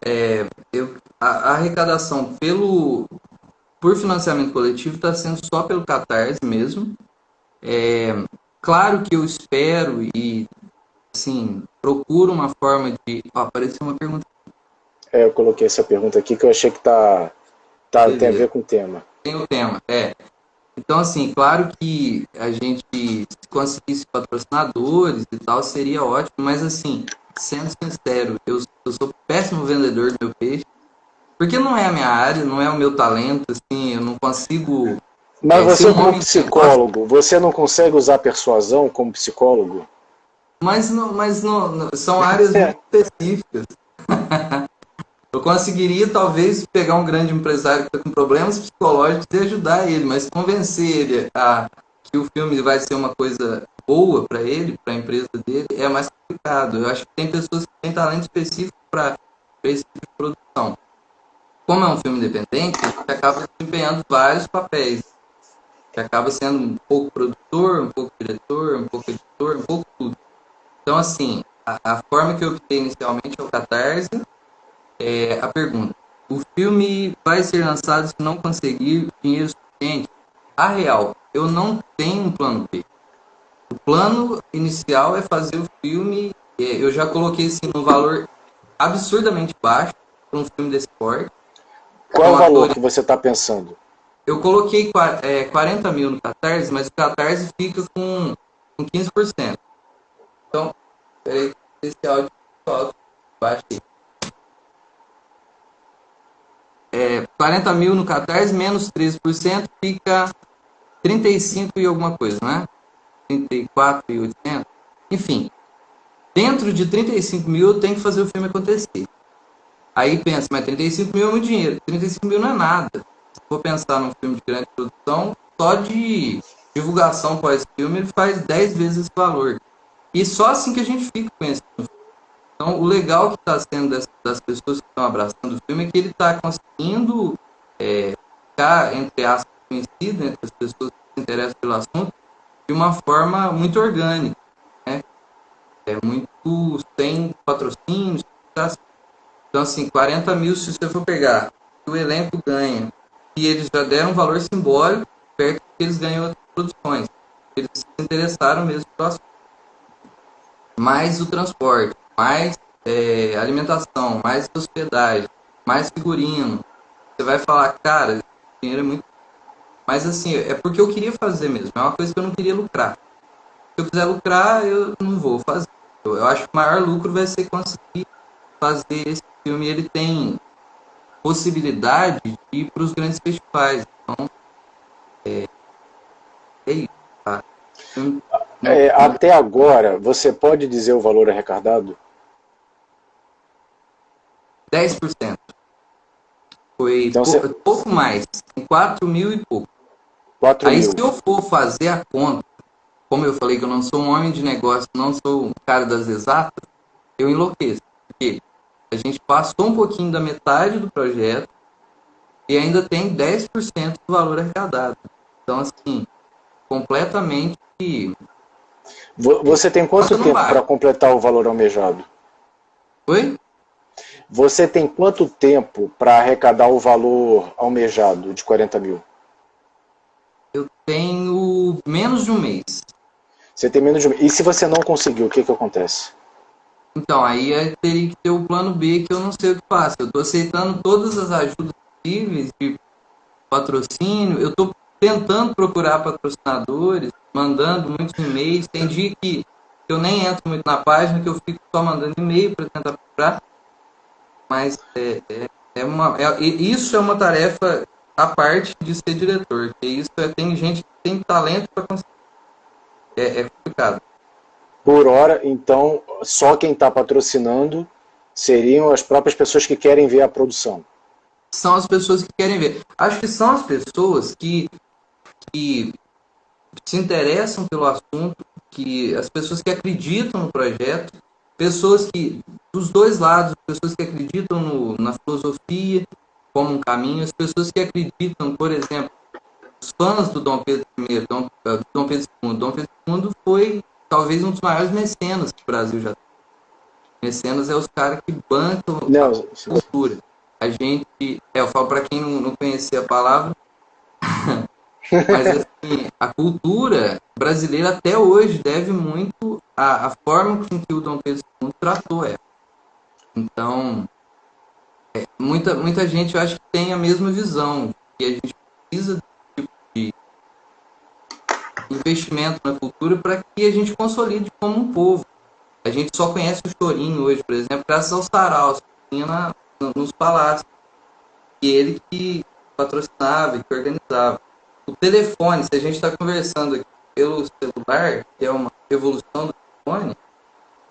a arrecadação por financiamento coletivo está sendo só pelo Catarse mesmo. Claro que eu espero e assim procuro uma forma de. Apareceu uma pergunta. eu coloquei essa pergunta aqui que eu achei que tem a ver com o tema. Tem o tema, Então, assim, claro que a gente, se conseguisse patrocinadores e tal, seria ótimo, mas, assim, sendo sincero, eu sou péssimo vendedor do meu peixe, porque não é a minha área, não é o meu talento, assim, eu não consigo Mas ser você, um como homem de negócio, psicólogo, você não consegue usar persuasão como psicólogo? mas são áreas muito específicas. Eu conseguiria, talvez, pegar um grande empresário que está com problemas psicológicos e ajudar ele, mas convencer ele a que o filme vai ser uma coisa boa para ele, para a empresa dele, é mais complicado. Eu acho que tem pessoas que têm talento específico para esse tipo de produção. Como é um filme independente, a gente acaba desempenhando vários papéis. Você acaba sendo um pouco produtor, um pouco diretor, um pouco editor, um pouco tudo. Então, assim, a forma que eu optei inicialmente é o Catarse. A pergunta: o filme vai ser lançado se não conseguir dinheiro suficiente? A real, eu não tenho um plano B. O plano inicial é fazer o filme. Eu já coloquei assim, num valor absurdamente baixo para um filme desse porte. Qual é o Com valor atores. que você está pensando? Eu coloquei 40 mil no Catarse, mas o Catarse fica com 15%. Então, peraí, esse áudio alto, baixo aí. 40 mil no Catarse, menos 13%, fica 35 e alguma coisa, né? 34.800. Enfim, dentro de 35 mil eu tenho que fazer o filme acontecer. Aí pensa, mas 35 mil é muito dinheiro. 35 mil não é nada. Se for pensar num filme de grande produção, só de divulgação pós-filme ele faz 10 vezes esse valor. E só assim que a gente fica com esse filme. Então, o legal que está sendo das pessoas que estão abraçando o filme é que ele está conseguindo ficar, entre aspas, conhecido entre as pessoas que se interessam pelo assunto de uma forma muito orgânica, né? Muito sem patrocínio. Então, assim, 40 mil, se você for pegar, o elenco ganha, e eles já deram um valor simbólico perto do que eles ganham em outras produções. Eles se interessaram mesmo pelo assunto. Mais o transporte, mais alimentação, mais hospedagem, mais figurino. Você vai falar, cara, esse dinheiro é muito. Mas assim, é porque eu queria fazer mesmo. É uma coisa que eu não queria lucrar. Se eu quiser lucrar, eu não vou fazer. Eu acho que o maior lucro vai ser conseguir fazer esse filme. Ele tem possibilidade de ir para os grandes festivais. Então, é isso. Tá? Até agora, você pode dizer o valor arrecadado? 10%. Foi Então, pouco mais. 4 mil e pouco. 4 Aí, se mil. eu for fazer a conta, como eu falei que eu não sou um homem de negócio, não sou um cara das exatas, eu enlouqueço. Porque a gente passou um pouquinho da metade do projeto e ainda tem 10% do valor arrecadado. Então, assim, completamente. Você tem quanto Não tempo para bate. completar o valor almejado? Oi? Você tem quanto tempo para arrecadar o valor almejado de 40 mil? Eu tenho menos de um mês. Você tem menos de um mês. E se você não conseguir, o que acontece? Então, aí teria que ter o plano B, que eu não sei o que faço. Eu estou aceitando todas as ajudas possíveis de patrocínio. Eu estou tentando procurar patrocinadores, mandando muitos e-mails. Tem dia que eu nem entro muito na página, que eu fico só mandando e-mail para tentar procurar. Mas isso é uma tarefa à parte de ser diretor. Porque isso tem gente que tem talento para conseguir. É complicado. Por hora, então, só quem está patrocinando seriam as próprias pessoas que querem ver a produção. São as pessoas que querem ver. Acho que são as pessoas que se interessam pelo assunto, que as pessoas que acreditam no projeto, pessoas que, dos dois lados, pessoas que acreditam na filosofia como um caminho, as pessoas que acreditam, por exemplo, os fãs do Dom Pedro I, Dom Pedro II. Dom Pedro II foi talvez um dos maiores mecenas que o Brasil já tem. Mecenas é os caras que bancam a Não, cultura. A gente, eu falo para quem não conhecia a palavra, mas assim, a cultura brasileira até hoje deve muito à forma com que o Dom Pedro II tratou ela. Então, muita gente, eu acho que tem a mesma visão, que a gente precisa de investimento na cultura para que a gente consolide como um povo. A gente só conhece o chorinho hoje, por exemplo, graças aos saraus que tinha nos palácios. E ele que patrocinava e que organizava. O telefone, se a gente está conversando aqui pelo celular, que é uma evolução do telefone,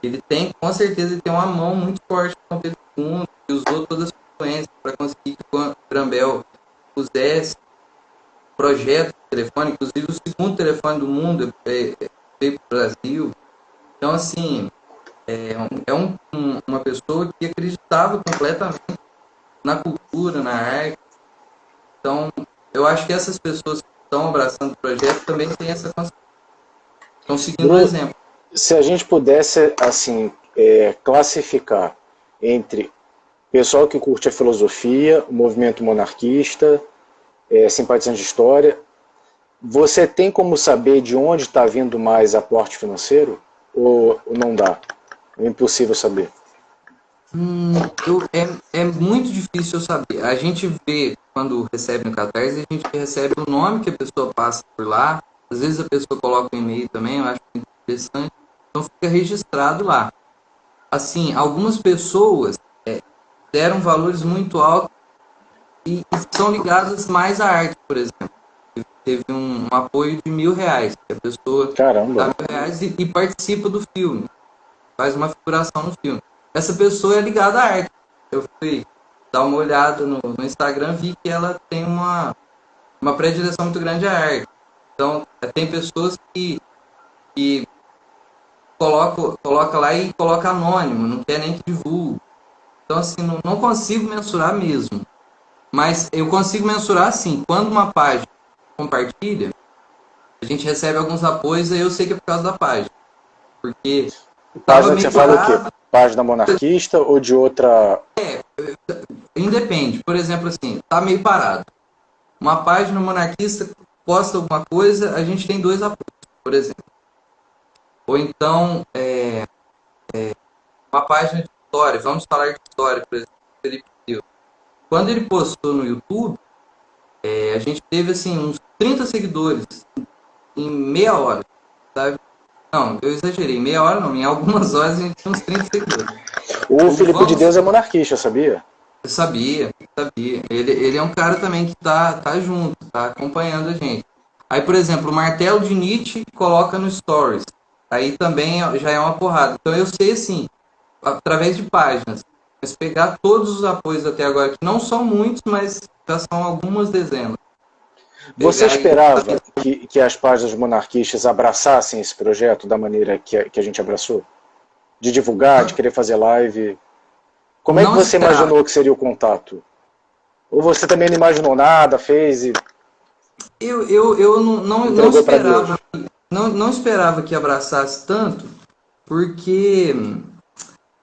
ele tem, com certeza, ele tem uma mão muito forte com o Pedro II, que usou todas as influências para conseguir que o Grambel pusesse projeto de telefone, inclusive o segundo telefone do mundo veio para o Brasil. Então, assim, uma pessoa que acreditava completamente na cultura, na arte. Então, eu acho que essas pessoas que estão abraçando o projeto também têm essa consciência. Estão seguindo o Bruno, exemplo. se a gente pudesse assim classificar entre pessoal que curte a filosofia, o movimento monarquista, simpatizante de história, você tem como saber de onde está vindo mais aporte financeiro? Ou não dá? É impossível saber. É muito difícil eu saber. A gente vê, quando recebe no Catarse, a gente recebe o nome que a pessoa passa por lá. Às vezes a pessoa coloca um e-mail também, eu acho muito interessante. Então fica registrado lá. Assim, algumas pessoas deram valores muito altos e são ligadas mais à arte, por exemplo. Teve um apoio de R$ 1.000, que a pessoa dá Caramba! R$ 1.000 e participa do filme, faz uma figuração no filme. Essa pessoa é ligada à arte. Eu fui dar uma olhada no Instagram, vi que ela tem uma predileção muito grande à arte. Então, tem pessoas que coloca lá e coloca anônimo, não quer nem que divulgue. Então, assim, não consigo mensurar mesmo. Mas eu consigo mensurar, assim, quando uma página compartilha, a gente recebe alguns apoios e eu sei que é por causa da página. Porque estava Página que você meio fala o quê? parado. Página monarquista ou de outra? Independe. Por exemplo, assim, tá meio parado. Uma página monarquista posta alguma coisa, a gente tem dois apoios, por exemplo. Ou então, uma página de história, vamos falar de história, por exemplo, Felipe Tio. Quando ele postou no YouTube, a gente teve assim uns 30 seguidores em meia hora, sabe? Não, eu exagerei, meia hora não, em algumas horas a gente tinha uns 30 seguidores. O O Filipe de vamos, Deus é monarquista, sabia? eu sabia. Ele é um cara também que tá junto, tá acompanhando a gente. Aí, por exemplo, o martelo de Nietzsche coloca no Stories. Aí também já é uma porrada. Então eu sei assim, através de páginas, mas pegar todos os apoios até agora, que não são muitos, mas já são algumas dezenas. Você Pegar e esperava que as páginas monarquistas abraçassem esse projeto da maneira que a gente abraçou? De divulgar, de querer fazer live? Como é que não você esperava. imaginou que seria o contato? Ou você também não imaginou nada, fez e Eu não entregou para Deus? esperava, não esperava que abraçasse tanto, porque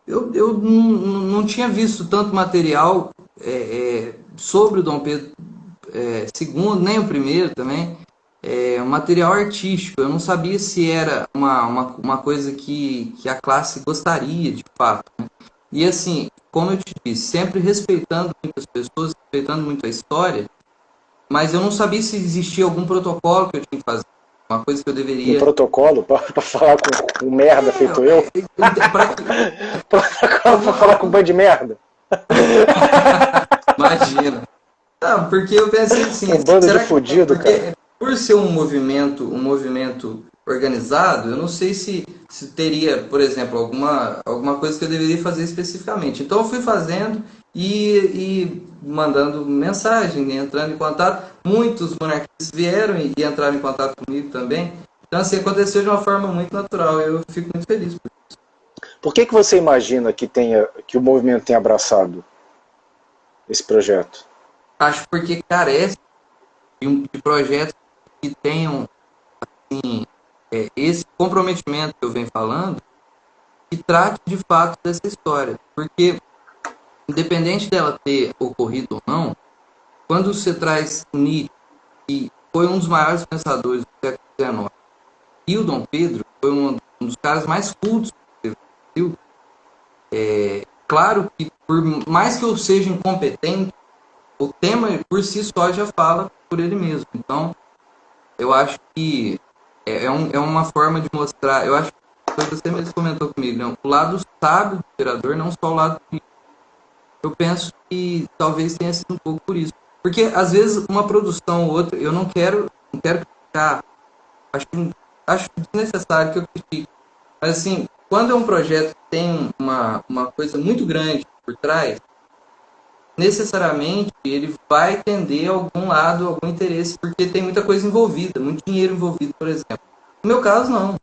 eu não tinha visto tanto material sobre o Dom Pedro II, nem o primeiro também, um material artístico. Eu não sabia se era uma coisa que a classe gostaria de fato. Né? E assim, como eu te disse, sempre respeitando muitas pessoas, respeitando muito a história, mas eu não sabia se existia algum protocolo que eu tinha que fazer. Uma coisa que eu Um deveria. protocolo para falar com um merda feito eu? Pra, Protocolo para falar com um algum, bando de merda? imagina. Não, porque eu pensei assim, Um bando de será que fudido, cara. porque por ser um movimento organizado, eu não sei se teria, por exemplo, alguma coisa que eu deveria fazer especificamente. Então eu fui fazendo e mandando mensagem, entrando em contato. Muitos monarquistas vieram e entraram em contato comigo também. Então assim, aconteceu de uma forma muito natural. Eu fico muito feliz por isso. Por que você imagina que o movimento tenha abraçado esse projeto? Acho porque carece de projetos que tenham assim, esse comprometimento que eu venho falando, que trate de fato dessa história. Porque, independente dela ter ocorrido ou não, quando você traz Nietzsche, que foi um dos maiores pensadores do século XIX, e o Dom Pedro foi um dos caras mais cultos do Brasil, claro que por mais que eu seja incompetente, o tema por si só já fala por ele mesmo. Então, eu acho que é uma forma de mostrar. Eu acho que foi você mesmo comentou comigo, né? O lado sábio do Imperador, não só o lado. Eu penso que talvez tenha sido um pouco por isso. Porque, às vezes, uma produção ou outra, eu não quero criticar. Acho, acho desnecessário que eu critique. Mas, assim, quando é um projeto que tem uma coisa muito grande por trás, necessariamente ele vai tender a algum lado, algum interesse, porque tem muita coisa envolvida, muito dinheiro envolvido, por exemplo. No meu caso, não.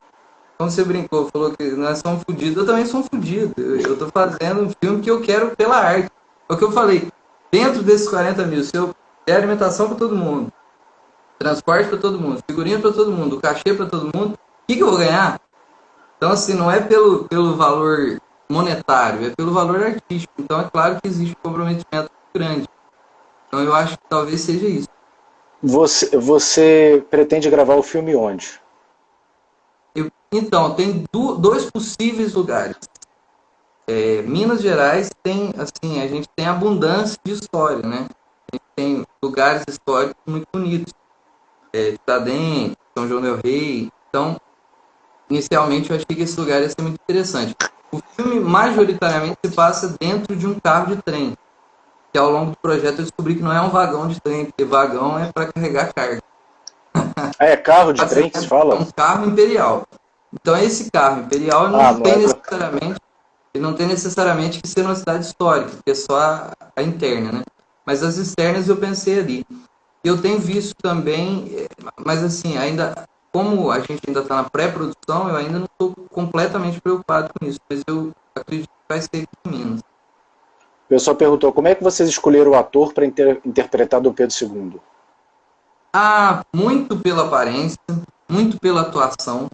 Como você brincou, falou que nós somos fodidos, eu também sou um fodido. Eu tô fazendo um filme que eu quero pela arte. É o que eu falei. Dentro desses 40 mil, se eu der alimentação para todo mundo, transporte para todo mundo, figurinha para todo mundo, cachê para todo mundo, o que eu vou ganhar? Então, assim, não é pelo valor monetário, é pelo valor artístico. Então, é claro que existe um comprometimento grande. Então, eu acho que talvez seja isso. Você pretende gravar o filme onde? Então, tem dois possíveis lugares. Minas Gerais tem, assim, a gente tem abundância de história, né? A gente tem lugares históricos muito bonitos. Tiradentes, São João del Rei. Então, inicialmente, eu achei que esse lugar ia ser muito interessante. O filme, majoritariamente, se passa dentro de um carro de trem. Que ao longo do projeto eu descobri que não é um vagão de trem, porque vagão é para carregar carga. É carro de trem que se É fala? um carro imperial. Então, esse carro imperial ele não tem necessariamente que ser uma cidade histórica, porque é só a interna, né? Mas as externas eu pensei ali. Eu tenho visto também, mas assim, ainda, como a gente ainda está na pré-produção, eu ainda não estou completamente preocupado com isso, mas eu acredito que vai ser aqui em Minas. O pessoal perguntou como é que vocês escolheram o ator para interpretar Dom Pedro II? Ah, muito pela aparência, muito pela atuação.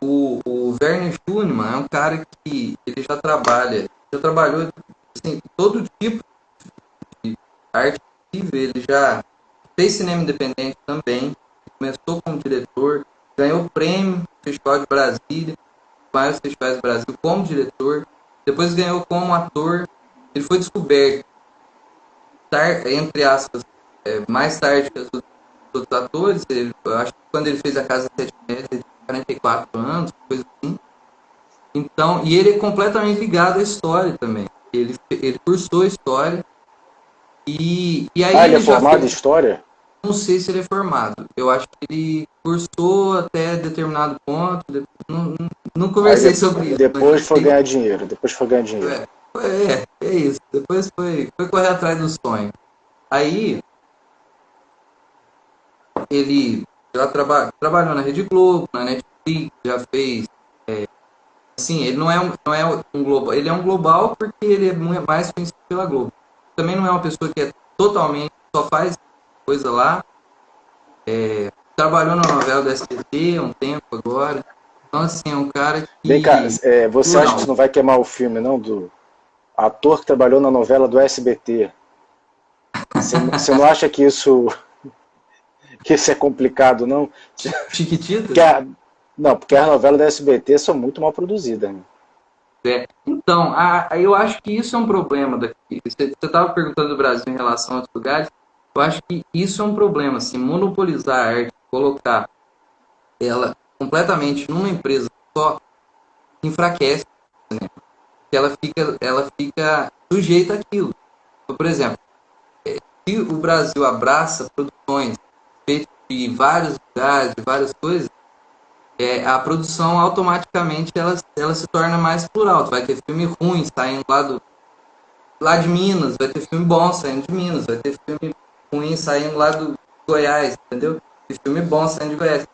O Werner Schunemann é um cara que ele já trabalhou assim, todo tipo de arte possível. Ele já fez cinema independente também, começou como diretor, ganhou prêmio no Festival de Brasília, vários festivais do Brasil como diretor, depois ganhou como ator. Ele foi descoberto, entre aspas, mais tarde que os outros atores. Eu acho que quando ele fez A Casa de Sete Meses, ele tinha 44 anos, coisa assim. Então, e ele é completamente ligado à história também. Ele cursou história e aí Ele é ele já formado em fez. História? Não sei se ele é formado. Eu acho que ele cursou até determinado ponto. Não conversei sobre isso, mas eu Depois foi sei. ganhar dinheiro. Depois foi ganhar dinheiro. É isso. Depois foi correr atrás do sonho. Aí ele já trabalhou na Rede Globo, na Netflix, já fez. Assim, ele não é um global. Ele é um global porque ele é mais conhecido pela Globo. Também não é uma pessoa que é totalmente, só faz coisa lá. Trabalhou na novela do SBT há um tempo agora. Então, assim, é um cara Vem cá, que. você acha que Plural. isso não vai queimar o filme, não? Do ator que trabalhou na novela do SBT. Você não acha que isso é complicado, não? Chiquitita? Que não, porque as novelas da SBT são muito mal produzidas. Né? Então, eu acho que isso é um problema daqui. Você estava perguntando do Brasil em relação a outros lugares. Eu acho que isso é um problema, assim, monopolizar a arte, colocar ela completamente numa empresa só, enfraquece, né? Que ela fica sujeita àquilo. Então, por exemplo, se o Brasil abraça produções feitas de vários lugares, de várias coisas, a produção automaticamente ela se torna mais plural. Tu vai ter filme ruim saindo lá de Minas, vai ter filme bom saindo de Minas, vai ter filme ruim saindo lá do Goiás, entendeu? E filme bom saindo de Goiás.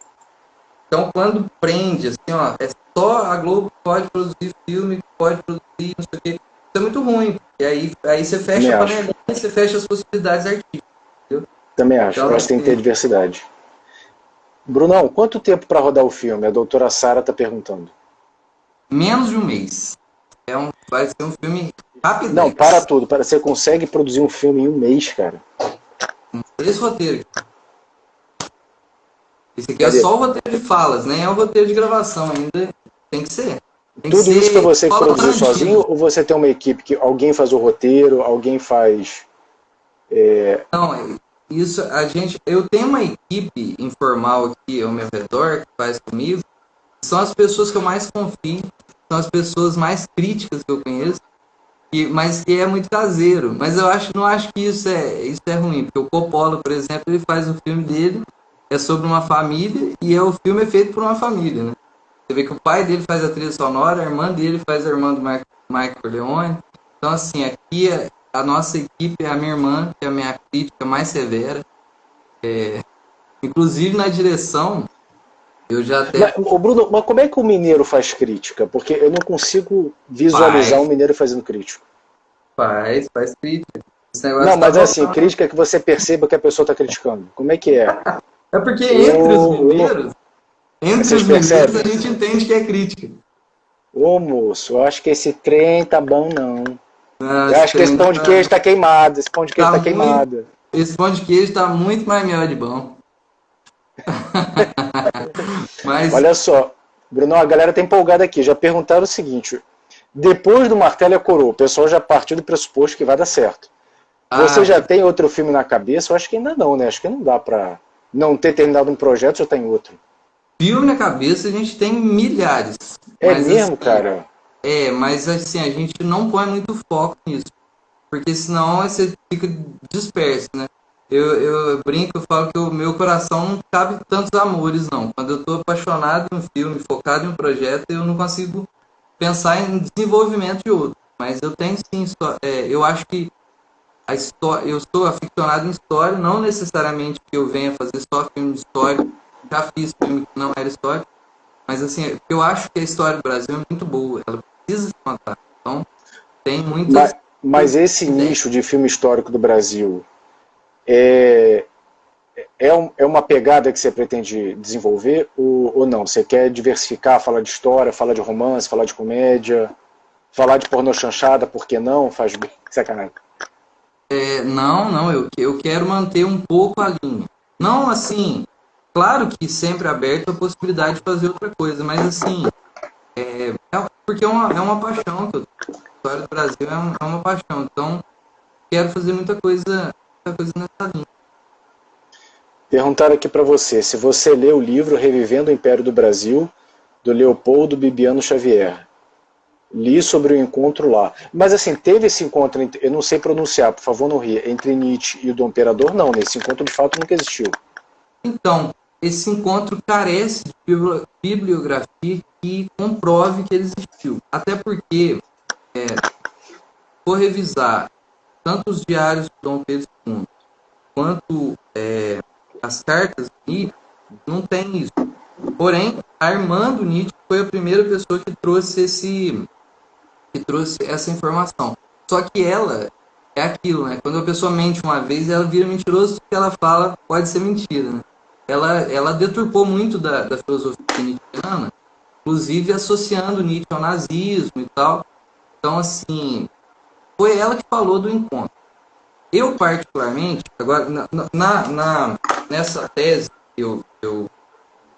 Então, quando prende, assim, ó, é só a Globo que pode produzir filme, pode produzir não sei o quê. Isso é muito ruim. E aí você fecha Também a acho. panelinha, você fecha as possibilidades artísticas, entendeu? Também acho. Então, Eu acho que tem que ter diversidade. Brunão, quanto tempo para rodar o filme? A doutora Sara está perguntando. menos de um mês. Vai ser um filme Não, para rapidex. tudo. Você consegue produzir um filme em um mês, cara? 3 roteiros. Esse aqui é Cadê? só o roteiro de falas, nem é o roteiro de gravação ainda. Tem que ser. Tem que Tudo isso foi ser você que Paulo produziu Tarantino. sozinho ou você tem uma equipe que alguém faz o roteiro, alguém faz... Não, isso a gente. Eu tenho uma equipe informal aqui ao meu redor que faz comigo. São as pessoas que eu mais confio, são as pessoas mais críticas que eu conheço, mas que é muito caseiro. Mas eu não acho que isso é ruim, porque o Coppola, por exemplo, ele faz o filme dele, é sobre uma família, e o filme é feito por uma família, né? Você vê que o pai dele faz a trilha sonora, a irmã dele faz a irmã do Michael Corleone. Então, assim, aqui a nossa equipe é a minha irmã, que é a minha crítica mais severa. Inclusive na direção, eu já até Mas, ô Bruno, mas como é que o mineiro faz crítica? Porque eu não consigo visualizar um faz, mineiro fazendo crítica. faz crítica. Esse negócio Não, tá mas assim, voltando. crítica que você perceba que a pessoa está criticando. Como é que é? É porque Ô, entre vocês os mineiros a percebem? gente entende que é crítica. Ô moço, eu acho que esse trem tá bom não. Ah, Eu esse acho que esse trem pão de queijo tá queimado, esse pão de queijo tá tá muito, queimado. esse pão de queijo tá muito mais melhor de bom. Mas, Olha só, Bruno, a galera tá empolgada aqui. Já perguntaram o seguinte: depois do Martelo e a Coroa, o pessoal já partiu do pressuposto que vai dar certo. Você ah, já tem outro filme na cabeça? Eu acho que ainda não, né? Acho que não dá pra não ter terminado um projeto, já tem outro. filme na cabeça a gente tem milhares. É Mas mesmo, assim, cara? a gente não põe muito foco nisso. Porque senão você fica disperso, né? Eu brinco, eu falo que o meu coração não cabe tantos amores, não. Quando eu tô apaixonado em um filme, focado em um projeto, eu não consigo pensar em desenvolvimento de outro. Mas eu tenho sim, eu acho que a história, eu sou aficionado em história, não necessariamente que eu venha fazer só filme de história, já fiz filme que não era história, mas assim, eu acho que a história do Brasil é muito boa, ela precisa se contar. Então, tem Mas, muitas mas esse ideias. nicho de filme histórico do Brasil é, é uma pegada que você pretende desenvolver ou não? Você quer diversificar, falar de história, falar de romance, falar de comédia, falar de pornô chanchada, por que não? Faz bem. Sacanagem. Não, eu quero manter um pouco a linha. Não assim, claro que sempre aberto a possibilidade de fazer outra coisa, mas assim, porque é uma paixão que eu tenho. A história do Brasil é uma paixão, então quero fazer muita coisa nessa linha. Perguntaram aqui para você se você leu o livro Revivendo o Império do Brasil, do Leopoldo Bibiano Xavier. Li sobre o encontro lá. Mas assim, teve esse encontro, eu não sei pronunciar, por favor não ria, entre Nietzsche e o Dom Imperador? Não, nesse encontro de fato nunca existiu. Então, esse encontro carece de bibliografia que comprove que ele existiu. Até porque, vou revisar tanto os diários de Dom Pedro II quanto as cartas de Nietzsche, não tem isso. Porém, a irmã do Nietzsche foi a primeira pessoa que trouxe essa informação. Só que ela é aquilo, né? Quando a pessoa mente uma vez, ela vira mentiroso, o que ela fala pode ser mentira, né? Ela deturpou muito da filosofia nietzschiana, inclusive associando Nietzsche ao nazismo e tal. Então, assim, foi ela que falou do encontro. Eu, particularmente, agora, nessa tese que eu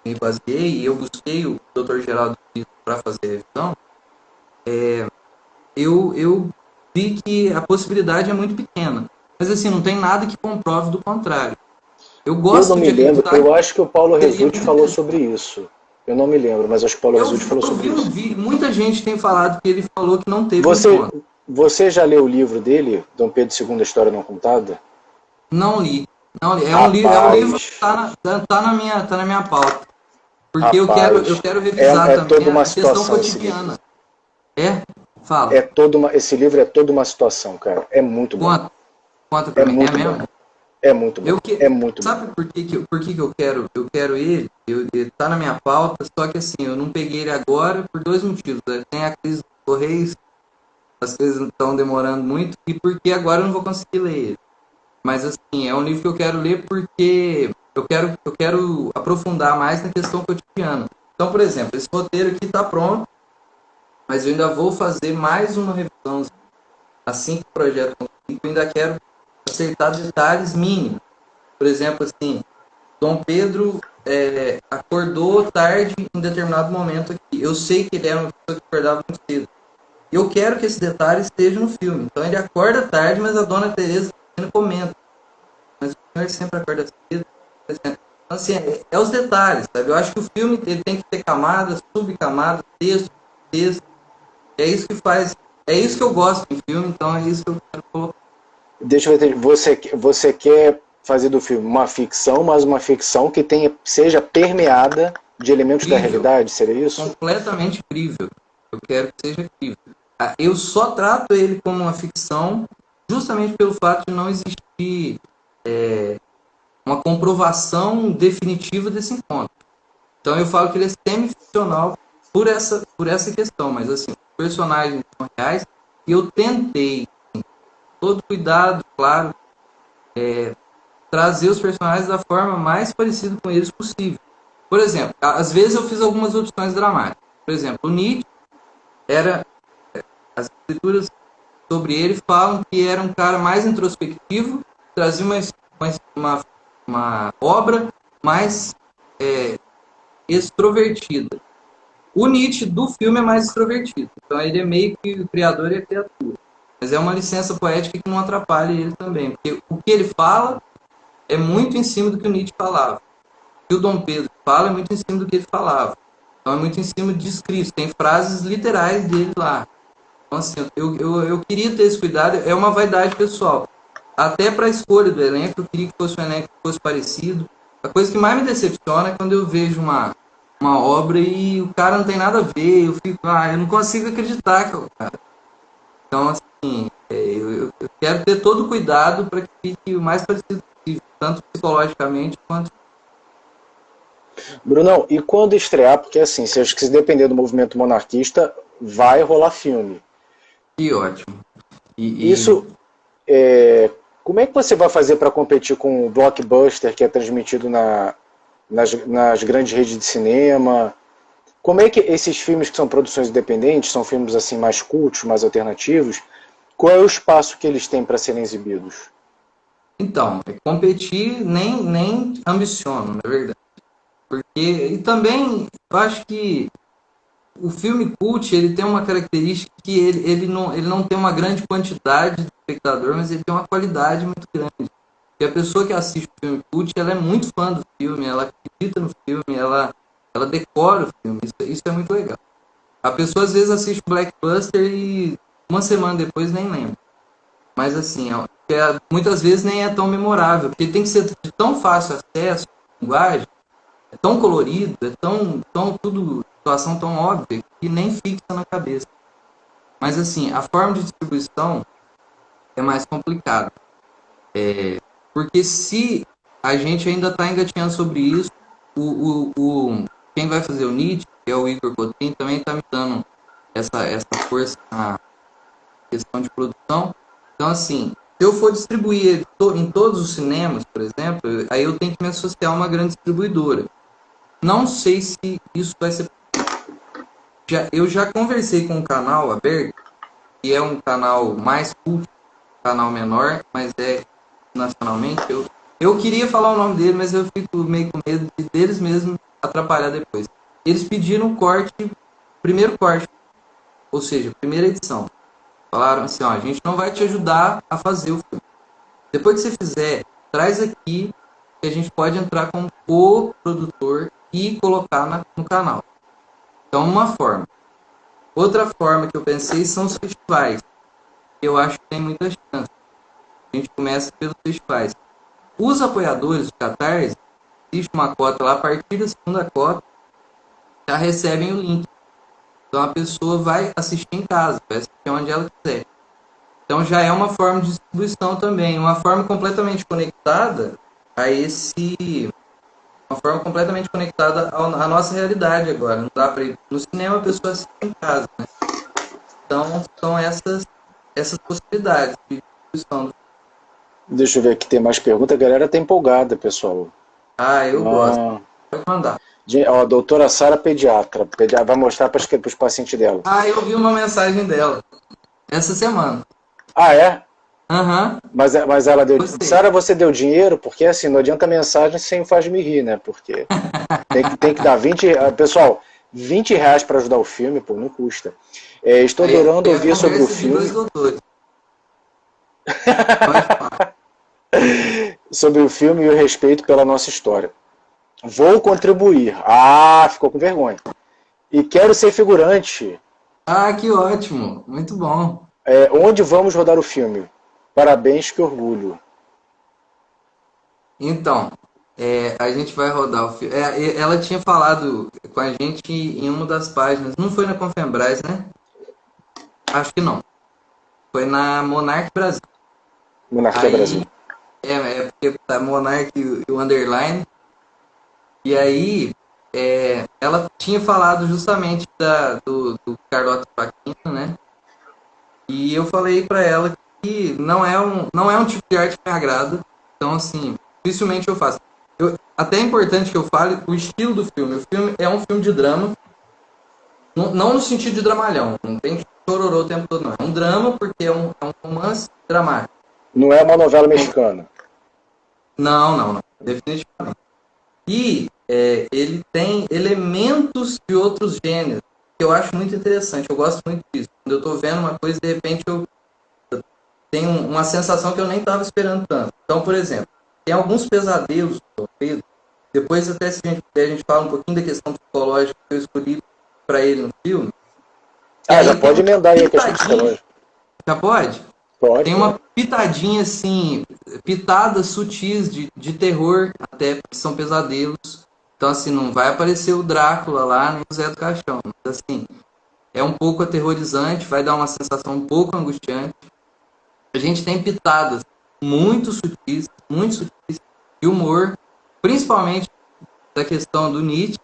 me baseei, eu busquei o Dr. Geraldo para fazer a revisão, eu vi que a possibilidade é muito pequena. Mas assim, não tem nada que comprove do contrário. Eu Eu não gosto me de lembro, acreditar eu que acho que o Paulo seria Resulti muito falou interessante. sobre isso. Eu não me lembro, mas acho que o Paulo Resulti falou Eu sobre vi no isso. vídeo, muita gente tem falado que ele falou que não teve um Você, encontro. você já leu o livro dele, Dom Pedro II, A História Não Contada? Não li. Não li. É um livro que Rapaz, tá na minha pauta. Porque eu rapaz, quero revisar é também toda uma a questão situação esse livro. cotidiana. É? Fala. Esse livro é toda uma situação, cara. É muito bom. Conta, conta É pra mim. É muito bom. mesmo? É muito bom. Eu que, É muito bom. sabe por que que eu quero ele? Ele tá na minha pauta, só que assim, eu não peguei ele agora por dois motivos. Né? Tem a crise dos Correios, as coisas estão demorando muito, e porque agora eu não vou conseguir ler ele. Mas assim, é um livro que eu quero ler porque eu quero aprofundar mais na questão cotidiana. Então, por exemplo, esse roteiro aqui está pronto, mas eu ainda vou fazer mais uma revisão assim que o projeto concluir, eu ainda quero acertar detalhes mínimos. Por exemplo, assim, Dom Pedro acordou tarde em determinado momento aqui. Eu sei que ele era uma pessoa que acordava muito cedo. E eu quero que esse detalhe esteja no filme. Então ele acorda tarde, mas a dona Teresa comenta. Mas o senhor sempre acorda cedo. Então, assim, é os detalhes, sabe? Eu acho que o filme ele tem que ter camadas, subcamadas, texto. É isso que faz. É isso que eu gosto em filme, então é isso que eu quero colocar. Deixa eu entender. Você quer fazer do filme uma ficção, mas uma ficção que seja permeada de elementos da realidade, seria isso? Completamente crível. Eu quero que seja crível. Eu só trato ele como uma ficção justamente pelo fato de não existir uma comprovação definitiva desse encontro. Então eu falo que ele é semi-ficcional por essa questão, mas assim, os personagens são reais e eu tentei, assim, todo cuidado, claro, trazer os personagens da forma mais parecida com eles possível. Por exemplo, às vezes eu fiz algumas opções dramáticas. Por exemplo, o Nietzsche as escrituras sobre ele falam que era um cara mais introspectivo, trazia uma obra mais extrovertida. O Nietzsche do filme é mais extrovertido, então ele é meio que o criador e a criatura. Mas é uma licença poética que não atrapalha ele também, porque o que ele fala é muito em cima do que o Nietzsche falava. O que o Dom Pedro fala é muito em cima do que ele falava. Então é muito em cima de escritos, tem frases literais dele lá. Então, assim, eu queria ter esse cuidado, é uma vaidade pessoal. Até para a escolha do elenco, eu queria que fosse um elenco que fosse parecido. A coisa que mais me decepciona é quando eu vejo uma obra e o cara não tem nada a ver, eu fico, eu não consigo acreditar que é o cara. Então, assim, eu quero ter todo o cuidado para que fique o mais parecido possível, tanto psicologicamente quanto. Brunão, e quando estrear, porque assim, acho que se depender do movimento monarquista, vai rolar filme. Que ótimo. Isso, como é que você vai fazer para competir com o blockbuster que é transmitido nas grandes redes de cinema? Como é que esses filmes que são produções independentes, são filmes assim mais cultos, mais alternativos, qual é o espaço que eles têm para serem exibidos? Então, competir nem ambiciono, na verdade. E também, eu acho que o filme cult, ele tem uma característica que ele não tem uma grande quantidade de espectador, mas ele tem uma qualidade muito grande. E a pessoa que assiste o filme cult, ela é muito fã do filme, ela acredita no filme, ela decora o filme. Isso é muito legal. A pessoa às vezes assiste o Blackbuster e uma semana depois nem lembra. Mas assim, muitas vezes nem é tão memorável, porque tem que ser de tão fácil acesso, linguagem, é tão colorido, é tão tudo, situação tão óbvia, que nem fixa na cabeça. Mas assim, a forma de distribuição é mais complicada. Porque se a gente ainda está engatinhando sobre isso, quem vai fazer o Nietzsche, que é o Igor Cotrim, também está me dando essa força na questão de produção. Então, assim, se eu for distribuir em todos os cinemas, por exemplo, aí eu tenho que me associar a uma grande distribuidora. Não sei se isso vai ser. Eu já conversei com um canal aberto, que é um canal mais culto, um canal menor, mas é nacionalmente. Eu queria falar o nome dele, mas eu fico meio com medo deles mesmos atrapalhar depois. Eles pediram um corte, primeiro corte, ou seja, primeira edição. Falaram assim, a gente não vai te ajudar a fazer o filme. Depois que você fizer, traz aqui que a gente pode entrar como co-produtor e colocar no canal. Então, uma forma. Outra forma que eu pensei são os festivais. Eu acho que tem muita chance. A gente começa pelos festivais. Os apoiadores do Catarse, existe uma cota lá, a partir da segunda cota, já recebem o link. Então, a pessoa vai assistir em casa, vai assistir onde ela quiser. Então, já é uma forma de distribuição também. Uma forma completamente conectada a uma forma completamente conectada à nossa realidade agora. Não dá para ir no cinema, a pessoa assiste em casa, né? Então, são essas possibilidades de distribuição. Deixa eu ver aqui, tem mais perguntas. A galera tá empolgada, pessoal. Eu gosto. Pode mandar. A doutora Sara, pediatra. Vai mostrar para os pacientes dela. Eu vi uma mensagem dela essa semana. Ah, é? Aham, Mas ela deu. gostei. Sara, você deu dinheiro? Porque assim, não adianta mensagem sem faz me rir, né? Porque tem que dar 20. Pessoal, R$ 20 para ajudar o filme, pô, não custa. Estou Aí adorando é a ouvir sobre o conversa de dois filme. doutores. Pode falar. Sobre o filme e o respeito pela nossa história. Vou contribuir. Ah, ficou com vergonha. E quero ser figurante. Ah, que ótimo. Muito bom. Onde vamos rodar o filme? Parabéns, que orgulho. Então, a gente vai rodar o filme. Ela tinha falado com a gente em uma das páginas. Não foi na Confembras, né? Acho que não. Foi na Monarch Brasil. Monarquia Brasil. Aí, porque tá Monarch e o Underline. E aí, ela tinha falado justamente do Carlota Faquina, né? E eu falei pra ela que não é um tipo de arte que me agrada. Então, assim, dificilmente eu faço. Até é importante que eu fale o estilo do filme. O filme é um filme de drama, não no sentido de dramalhão. Não tem chororô o tempo todo, não. É um drama porque é um romance dramático. Não é uma novela mexicana. Não, não, não. Definitivamente. E ele tem elementos de outros gêneros, que eu acho muito interessante. Eu gosto muito disso. Quando eu estou vendo uma coisa, de repente eu tenho uma sensação que eu nem estava esperando tanto. Então, por exemplo, tem alguns pesadelos do Dom Pedro. Depois, até se a gente puder, a gente fala um pouquinho da questão psicológica que eu escolhi para ele no filme. E Já aí tem pode uma emendar aí a questão pitadinha. psicológica. Já pode? Pode, Tem pode. uma pitadinha assim, pitadas sutis de terror, até porque são pesadelos. Então, assim, não vai aparecer o Drácula lá, nem o Zé do Caixão. Mas, assim, é um pouco aterrorizante, vai dar uma sensação um pouco angustiante. A gente tem pitadas muito sutis, de humor, principalmente da questão do Nietzsche,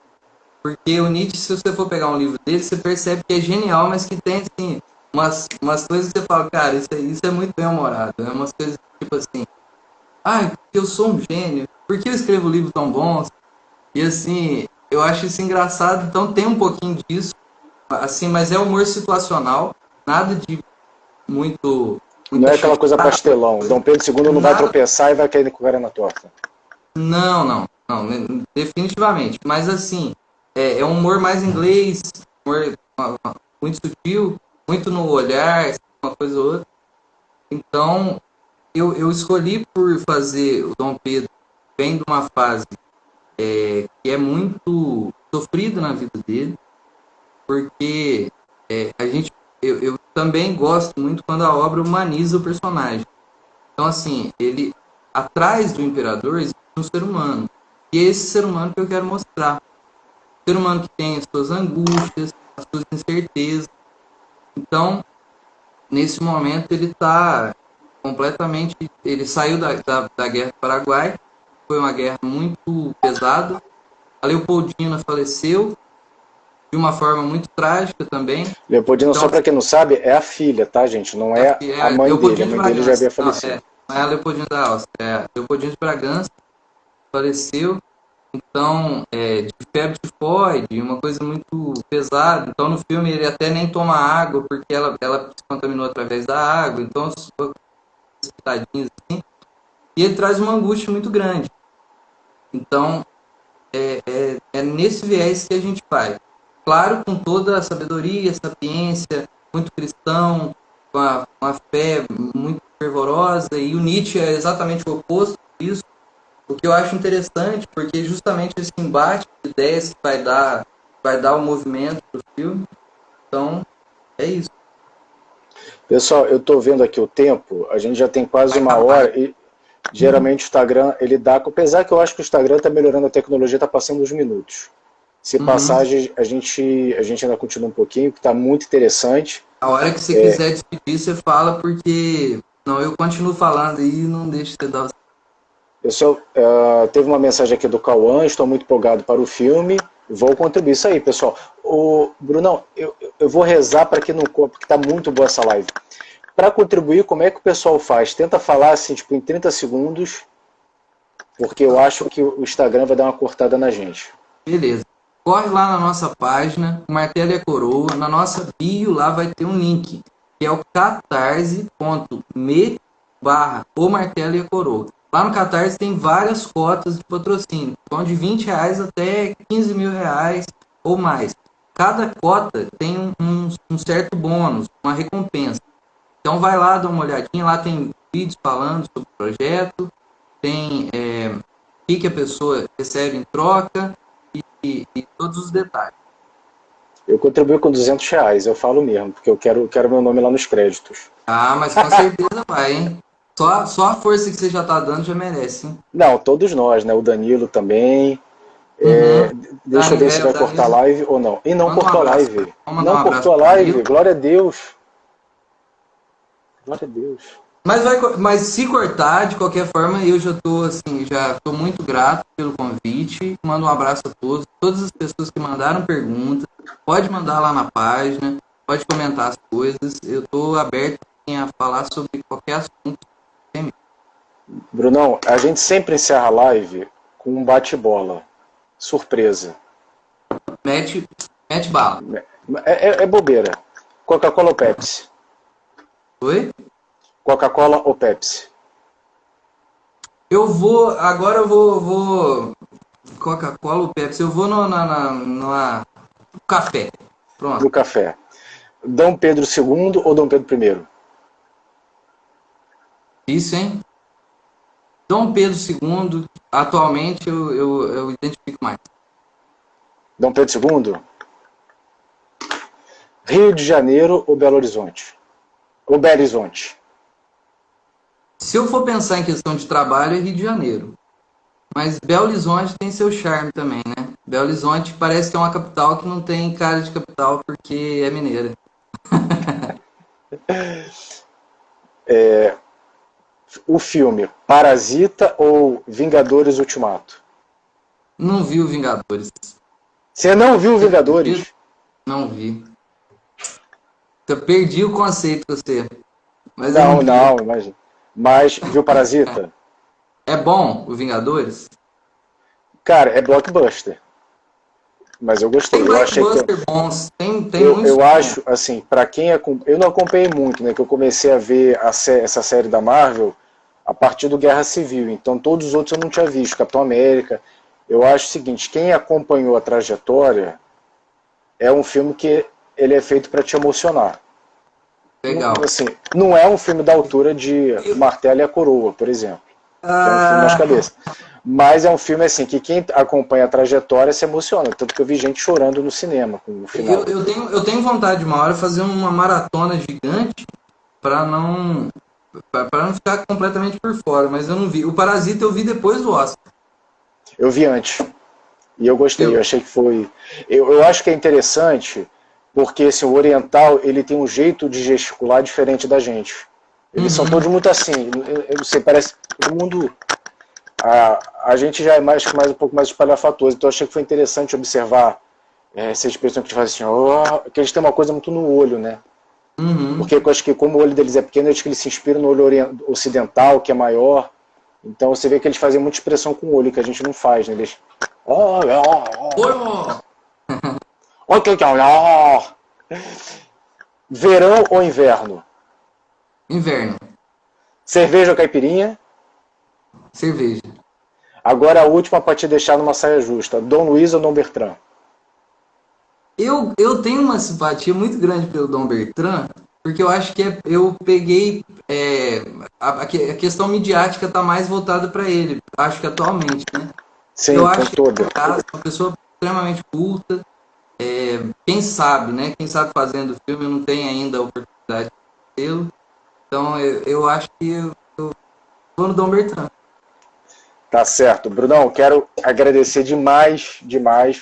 porque o Nietzsche, se você for pegar um livro dele, você percebe que é genial, mas que tem, assim, umas coisas que você fala, cara, isso é muito bem-humorado. É umas coisas tipo assim, porque eu sou um gênio, por que eu escrevo livros tão bons? E assim, eu acho isso engraçado, então tem um pouquinho disso, assim, mas é humor situacional, nada de muito, Não muita é aquela coisa chanchada, pastelão. Dom Pedro II não vai nada. tropeçar e vai cair com o cara na torta. Não, não, não, definitivamente. Mas assim, é um humor mais inglês, humor muito sutil, muito no olhar, uma coisa ou outra. Então, eu escolhi por fazer o Dom Pedro vem de uma fase que é muito sofrida na vida dele, porque eu também gosto muito quando a obra humaniza o personagem. Então, assim, ele atrás do imperador existe um ser humano. E é esse ser humano que eu quero mostrar. Um ser humano que tem as suas angústias, as suas incertezas. Então, nesse momento, ele está completamente. Ele saiu da Guerra do Paraguai, foi uma guerra muito pesada. A Leopoldina faleceu de uma forma muito trágica também. Leopoldina, Então, só para quem não sabe, é a filha, tá, gente? Não é a a mãe dele. A Leopoldina de mãe dele já Bragança. havia falecido. Não é a Leopoldina da Áustria, é a Leopoldina de Bragança, faleceu. Então, de febre tifoide, uma coisa muito pesada. Então, no filme, ele até nem toma água, porque ela se contaminou através da água. Então, tadinhos assim. E ele traz uma angústia muito grande. Então, é nesse viés que a gente faz. Claro, com toda a sabedoria, sapiência, muito cristão, com a fé muito fervorosa. E o Nietzsche é exatamente o oposto disso. O que eu acho interessante, porque justamente esse embate de ideias que vai dar o movimento do filme. Então, é isso. Pessoal, eu estou vendo aqui o tempo. A gente já tem quase Vai uma acabar. hora e geralmente o Instagram, ele dá... Apesar que eu acho que o Instagram está melhorando a tecnologia, está passando os minutos. Se passar, a gente ainda continua um pouquinho, que está muito interessante. A hora que você quiser despedir, você fala, porque não, eu continuo falando e não deixo você dar. Pessoal, teve uma mensagem aqui do Cauã, estou muito empolgado para o filme, vou contribuir. Isso aí, pessoal. Brunão, eu vou rezar para que não corra, porque está muito boa essa live. Para contribuir, como é que o pessoal faz? Tenta falar assim, tipo, em 30 segundos, porque eu acho que o Instagram vai dar uma cortada na gente. Beleza. Corre lá na nossa página, o Martelo e a Coroa, na nossa bio lá vai ter um link, que é o catarse.me barra o Martelo e a Coroa. Lá no Catarse tem várias cotas de patrocínio, vão de R$ 20 até R$ 15.000 ou mais. Cada cota tem um certo bônus, uma recompensa. Então vai lá, dá uma olhadinha, lá tem vídeos falando sobre o projeto, tem o que a pessoa recebe em troca e todos os detalhes. Eu contribuo com R$ 200, eu falo mesmo, porque eu quero meu nome lá nos créditos. Ah, mas com certeza vai, hein? Só a força que você já tá dando já merece, hein? Não, todos nós, né? O Danilo também. Deixa eu ver se vai cortar a live ou não. E não cortou a live. Não cortou a live, glória a Deus. Glória a Deus. Mas se cortar, de qualquer forma, eu já tô muito grato pelo convite. Mando um abraço a todas as pessoas que mandaram perguntas. Pode mandar lá na página, pode comentar as coisas. Eu tô aberto a falar sobre qualquer assunto. Brunão, a gente sempre encerra a live com um bate-bola. Surpresa. Mete bala. É bobeira. Coca-Cola ou Pepsi? Oi? Coca-Cola ou Pepsi? Agora eu vou Coca-Cola ou Pepsi? Eu vou no café. Pronto. Do café. Dom Pedro II ou Dom Pedro I? Isso, hein? Dom Pedro II, atualmente eu identifico mais. Dom Pedro II? Rio de Janeiro ou Belo Horizonte? Ou Belo Horizonte? Se eu for pensar em questão de trabalho, é Rio de Janeiro. Mas Belo Horizonte tem seu charme também, né? Belo Horizonte parece que é uma capital que não tem cara de capital porque é mineira. O filme Parasita ou Vingadores Ultimato? Não vi o Vingadores. Você não viu Vingadores? Não vi. Eu perdi o conceito você. Mas não, imagina. Mas viu Parasita? É bom o Vingadores? Cara, é blockbuster. Mas eu gostei. Tem blockbuster bons. Tem eu acho, assim, pra quem eu não acompanhei muito, né? Que eu comecei a ver essa série da Marvel a partir do Guerra Civil. Então todos os outros eu não tinha visto. Capitão América. Eu acho o seguinte, quem acompanhou a trajetória é um filme que ele é feito para te emocionar. Legal. Assim, não é um filme da altura de Martelo e a Coroa, por exemplo. Que é um filme nas cabeças. Mas é um filme assim que quem acompanha a trajetória se emociona. Tanto que eu vi gente chorando no cinema com o final. Eu tenho vontade de uma hora fazer uma maratona gigante para não ficar completamente por fora, mas eu não vi. O Parasita eu vi depois do Oscar. Eu vi antes. E eu gostei, eu achei que foi... Eu acho que é interessante, porque assim, o oriental ele tem um jeito de gesticular diferente da gente. Eles são todos muito assim, eu não sei, parece todo mundo... A gente já é um pouco mais espalhafatoso, então eu achei que foi interessante observar essa expressão que a gente faz assim, que eles têm uma coisa muito no olho, né? Porque eu acho que como o olho deles é pequeno, eu acho que eles se inspiram no olho ocidental, que é maior. Então você vê que eles fazem muita expressão com o olho, que a gente não faz, né? Eles... Verão ou inverno? Inverno. Cerveja ou caipirinha? Cerveja. Agora a última para te deixar numa saia justa. Dom Luiz ou Dom Bertrand? Eu tenho uma simpatia muito grande pelo Dom Bertrand, porque eu acho que eu peguei... a questão midiática está mais voltada para ele, acho que atualmente, né? Sim, eu acho que toda. uma pessoa extremamente culta, quem sabe, né? Quem sabe fazendo o filme não tem ainda a oportunidade de tê-lo. Então eu acho que eu vou no Dom Bertrand. Tá certo. Brunão, quero agradecer demais.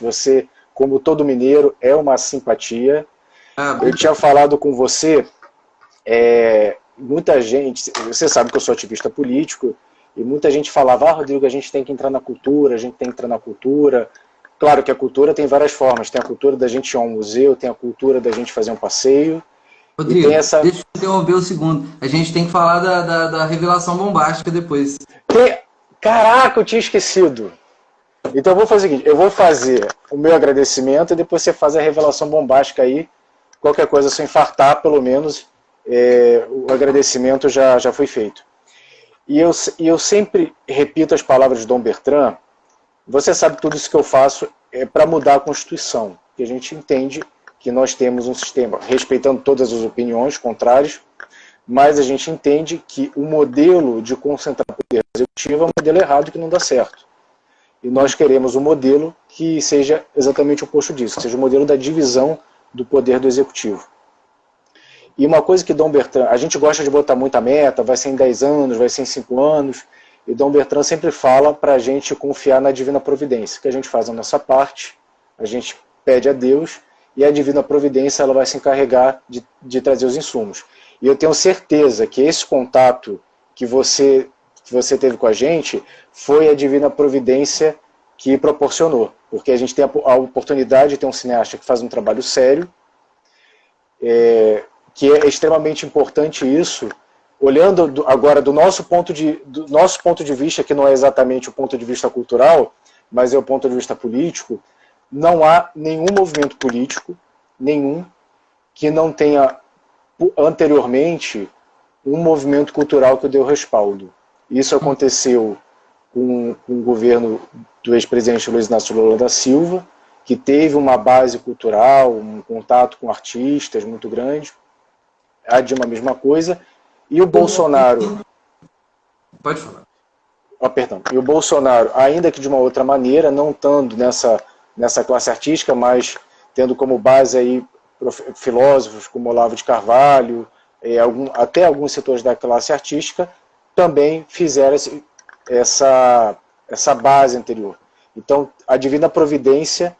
Você, como todo mineiro, é uma simpatia. Eu tinha falado com você, muita gente, você sabe que eu sou ativista político, e muita gente falava, Rodrigo, a gente tem que entrar na cultura, Claro que a cultura tem várias formas, tem a cultura da gente ir a um museu, tem a cultura da gente fazer um passeio. Rodrigo, deixa eu interromper o segundo. A gente tem que falar da revelação bombástica depois. Caraca, eu tinha esquecido. Então eu vou fazer o seguinte, eu vou fazer o meu agradecimento e depois você faz a revelação bombástica aí. Qualquer coisa, se eu infartar, pelo menos, o agradecimento já foi feito. E eu sempre repito as palavras de Dom Bertrand. Você sabe que tudo isso que eu faço é para mudar a Constituição, que a gente entende que nós temos um sistema, respeitando todas as opiniões contrárias, mas a gente entende que o modelo de concentrar poder executivo é um modelo errado que não dá certo. E nós queremos um modelo que seja exatamente o oposto disso, que seja o modelo da divisão do poder do executivo. E uma coisa que Dom Bertrand, a gente gosta de botar muita meta, vai ser em 10 anos, vai ser em 5 anos, e Dom Bertrand sempre fala para a gente confiar na divina providência, que a gente faz a nossa parte, a gente pede a Deus, e a divina providência ela vai se encarregar de trazer os insumos. E eu tenho certeza que esse contato que você teve com a gente foi a divina providência que proporcionou, porque a gente tem a oportunidade de ter um cineasta que faz um trabalho sério, que é extremamente importante isso, olhando agora do nosso ponto de vista, que não é exatamente o ponto de vista cultural, mas é o ponto de vista político. Não há nenhum movimento político, nenhum, que não tenha anteriormente um movimento cultural que deu respaldo. Isso aconteceu com o governo do ex-presidente Luiz Inácio Lula da Silva, que teve uma base cultural, um contato com artistas muito grande. A Dilma a mesma coisa. E o Bolsonaro... Pode falar. Perdão. E o Bolsonaro, ainda que de uma outra maneira, não estando nessa classe artística, mas tendo como base aí filósofos como Olavo de Carvalho, até alguns setores da classe artística, também fizeram essa base anterior. Então, a divina providência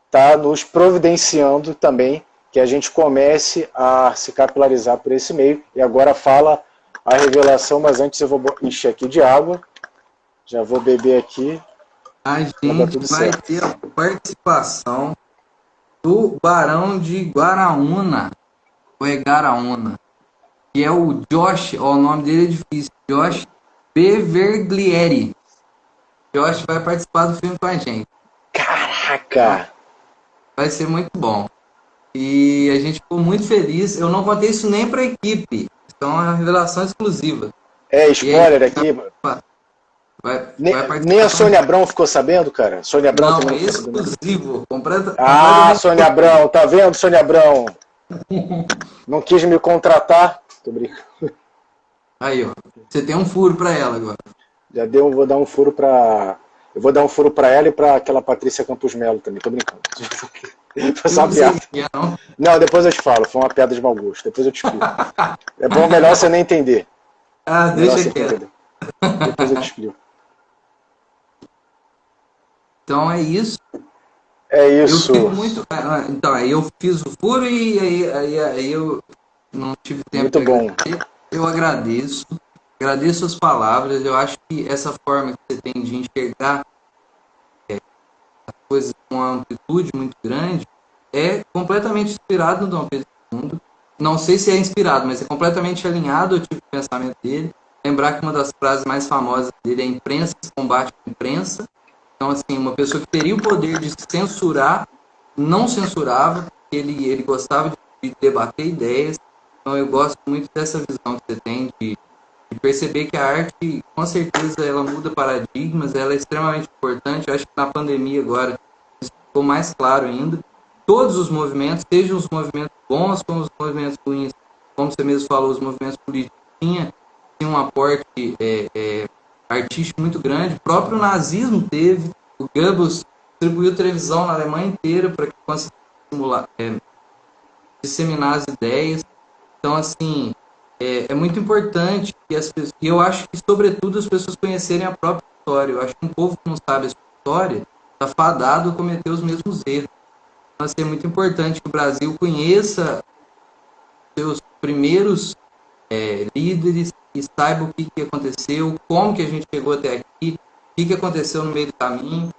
está nos providenciando também que a gente comece a se capilarizar por esse meio. E agora fala a revelação, mas antes eu vou encher aqui de água. Já vou beber aqui. A gente vai ter a participação do Barão de Guaraúna, ou é Garaúna, que é o Josh, o nome dele é difícil, Josh Beverglieri. Josh vai participar do filme com a gente. Caraca! Vai ser muito bom. E a gente ficou muito feliz. Eu não contei isso nem para a equipe. Então é uma revelação exclusiva. Spoiler aqui. Nem a Sônia Abrão ficou sabendo, cara? Sônia Abrão não, também é exclusivo. Sônia Abrão, tá vendo, Sônia Abrão? Não quis me contratar? Tô brincando. Aí, ó. Você tem um furo para ela agora. Vou dar um furo para... Eu vou dar um furo para ela e para aquela Patrícia Campos Melo também. Tô brincando. Foi só uma piada. Não, depois eu te falo. Foi uma piada de mau gosto. Depois eu te explico. É bom, melhor você nem entender. Deixa quieto. Depois eu te explico. Então é isso. É isso. Então, aí eu fiz o furo e aí eu não tive tempo muito bom. Agradecer. Eu agradeço. Agradeço as palavras. Eu acho que essa forma que você tem de enxergar as coisas com uma amplitude muito grande é completamente inspirado no Dom Pedro II. Não sei se é inspirado, mas é completamente alinhado ao tipo de pensamento dele. Lembrar que uma das frases mais famosas dele é: imprensa combate com imprensa. Então, assim, uma pessoa que teria o poder de censurar, não censurava, porque ele gostava de debater ideias. Então, eu gosto muito dessa visão que você tem de perceber que a arte, com certeza, ela muda paradigmas, ela é extremamente importante. Eu acho que na pandemia agora isso ficou mais claro ainda. Todos os movimentos, sejam os movimentos bons como os movimentos ruins, como você mesmo falou, os movimentos políticos tinham um aporte artístico muito grande. O próprio nazismo teve. O Goebbels distribuiu televisão na Alemanha inteira para que conseguisse disseminar as ideias. Então, assim, é muito importante que as pessoas, e eu acho que, sobretudo, as pessoas conhecerem a própria história. Eu acho que um povo que não sabe a sua história está fadado a cometer os mesmos erros. Então, assim, é muito importante que o Brasil conheça seus primeiros líderes e saiba o que aconteceu, como que a gente chegou até aqui, o que aconteceu no meio do caminho.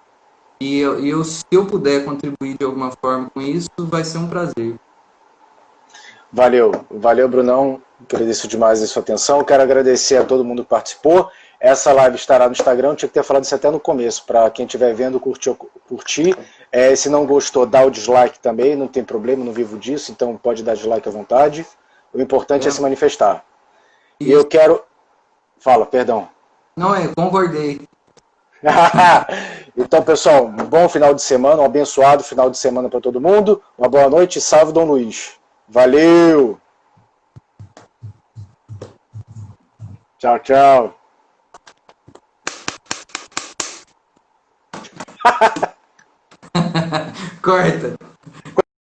E se eu puder contribuir de alguma forma com isso, vai ser um prazer. Valeu, Brunão. Agradeço demais a sua atenção. Quero agradecer a todo mundo que participou. Essa live estará no Instagram. Eu tinha que ter falado isso até no começo, para quem estiver vendo, curtir. Se não gostou, dá o dislike também, não tem problema, não vivo disso, então pode dar dislike à vontade. O importante é se manifestar. E eu quero Fala, perdão. Não, eu concordei. Então, pessoal, um bom final de semana, um abençoado final de semana para todo mundo. Uma boa noite e salve Dom Luiz. Valeu! Tchau, tchau. Corta.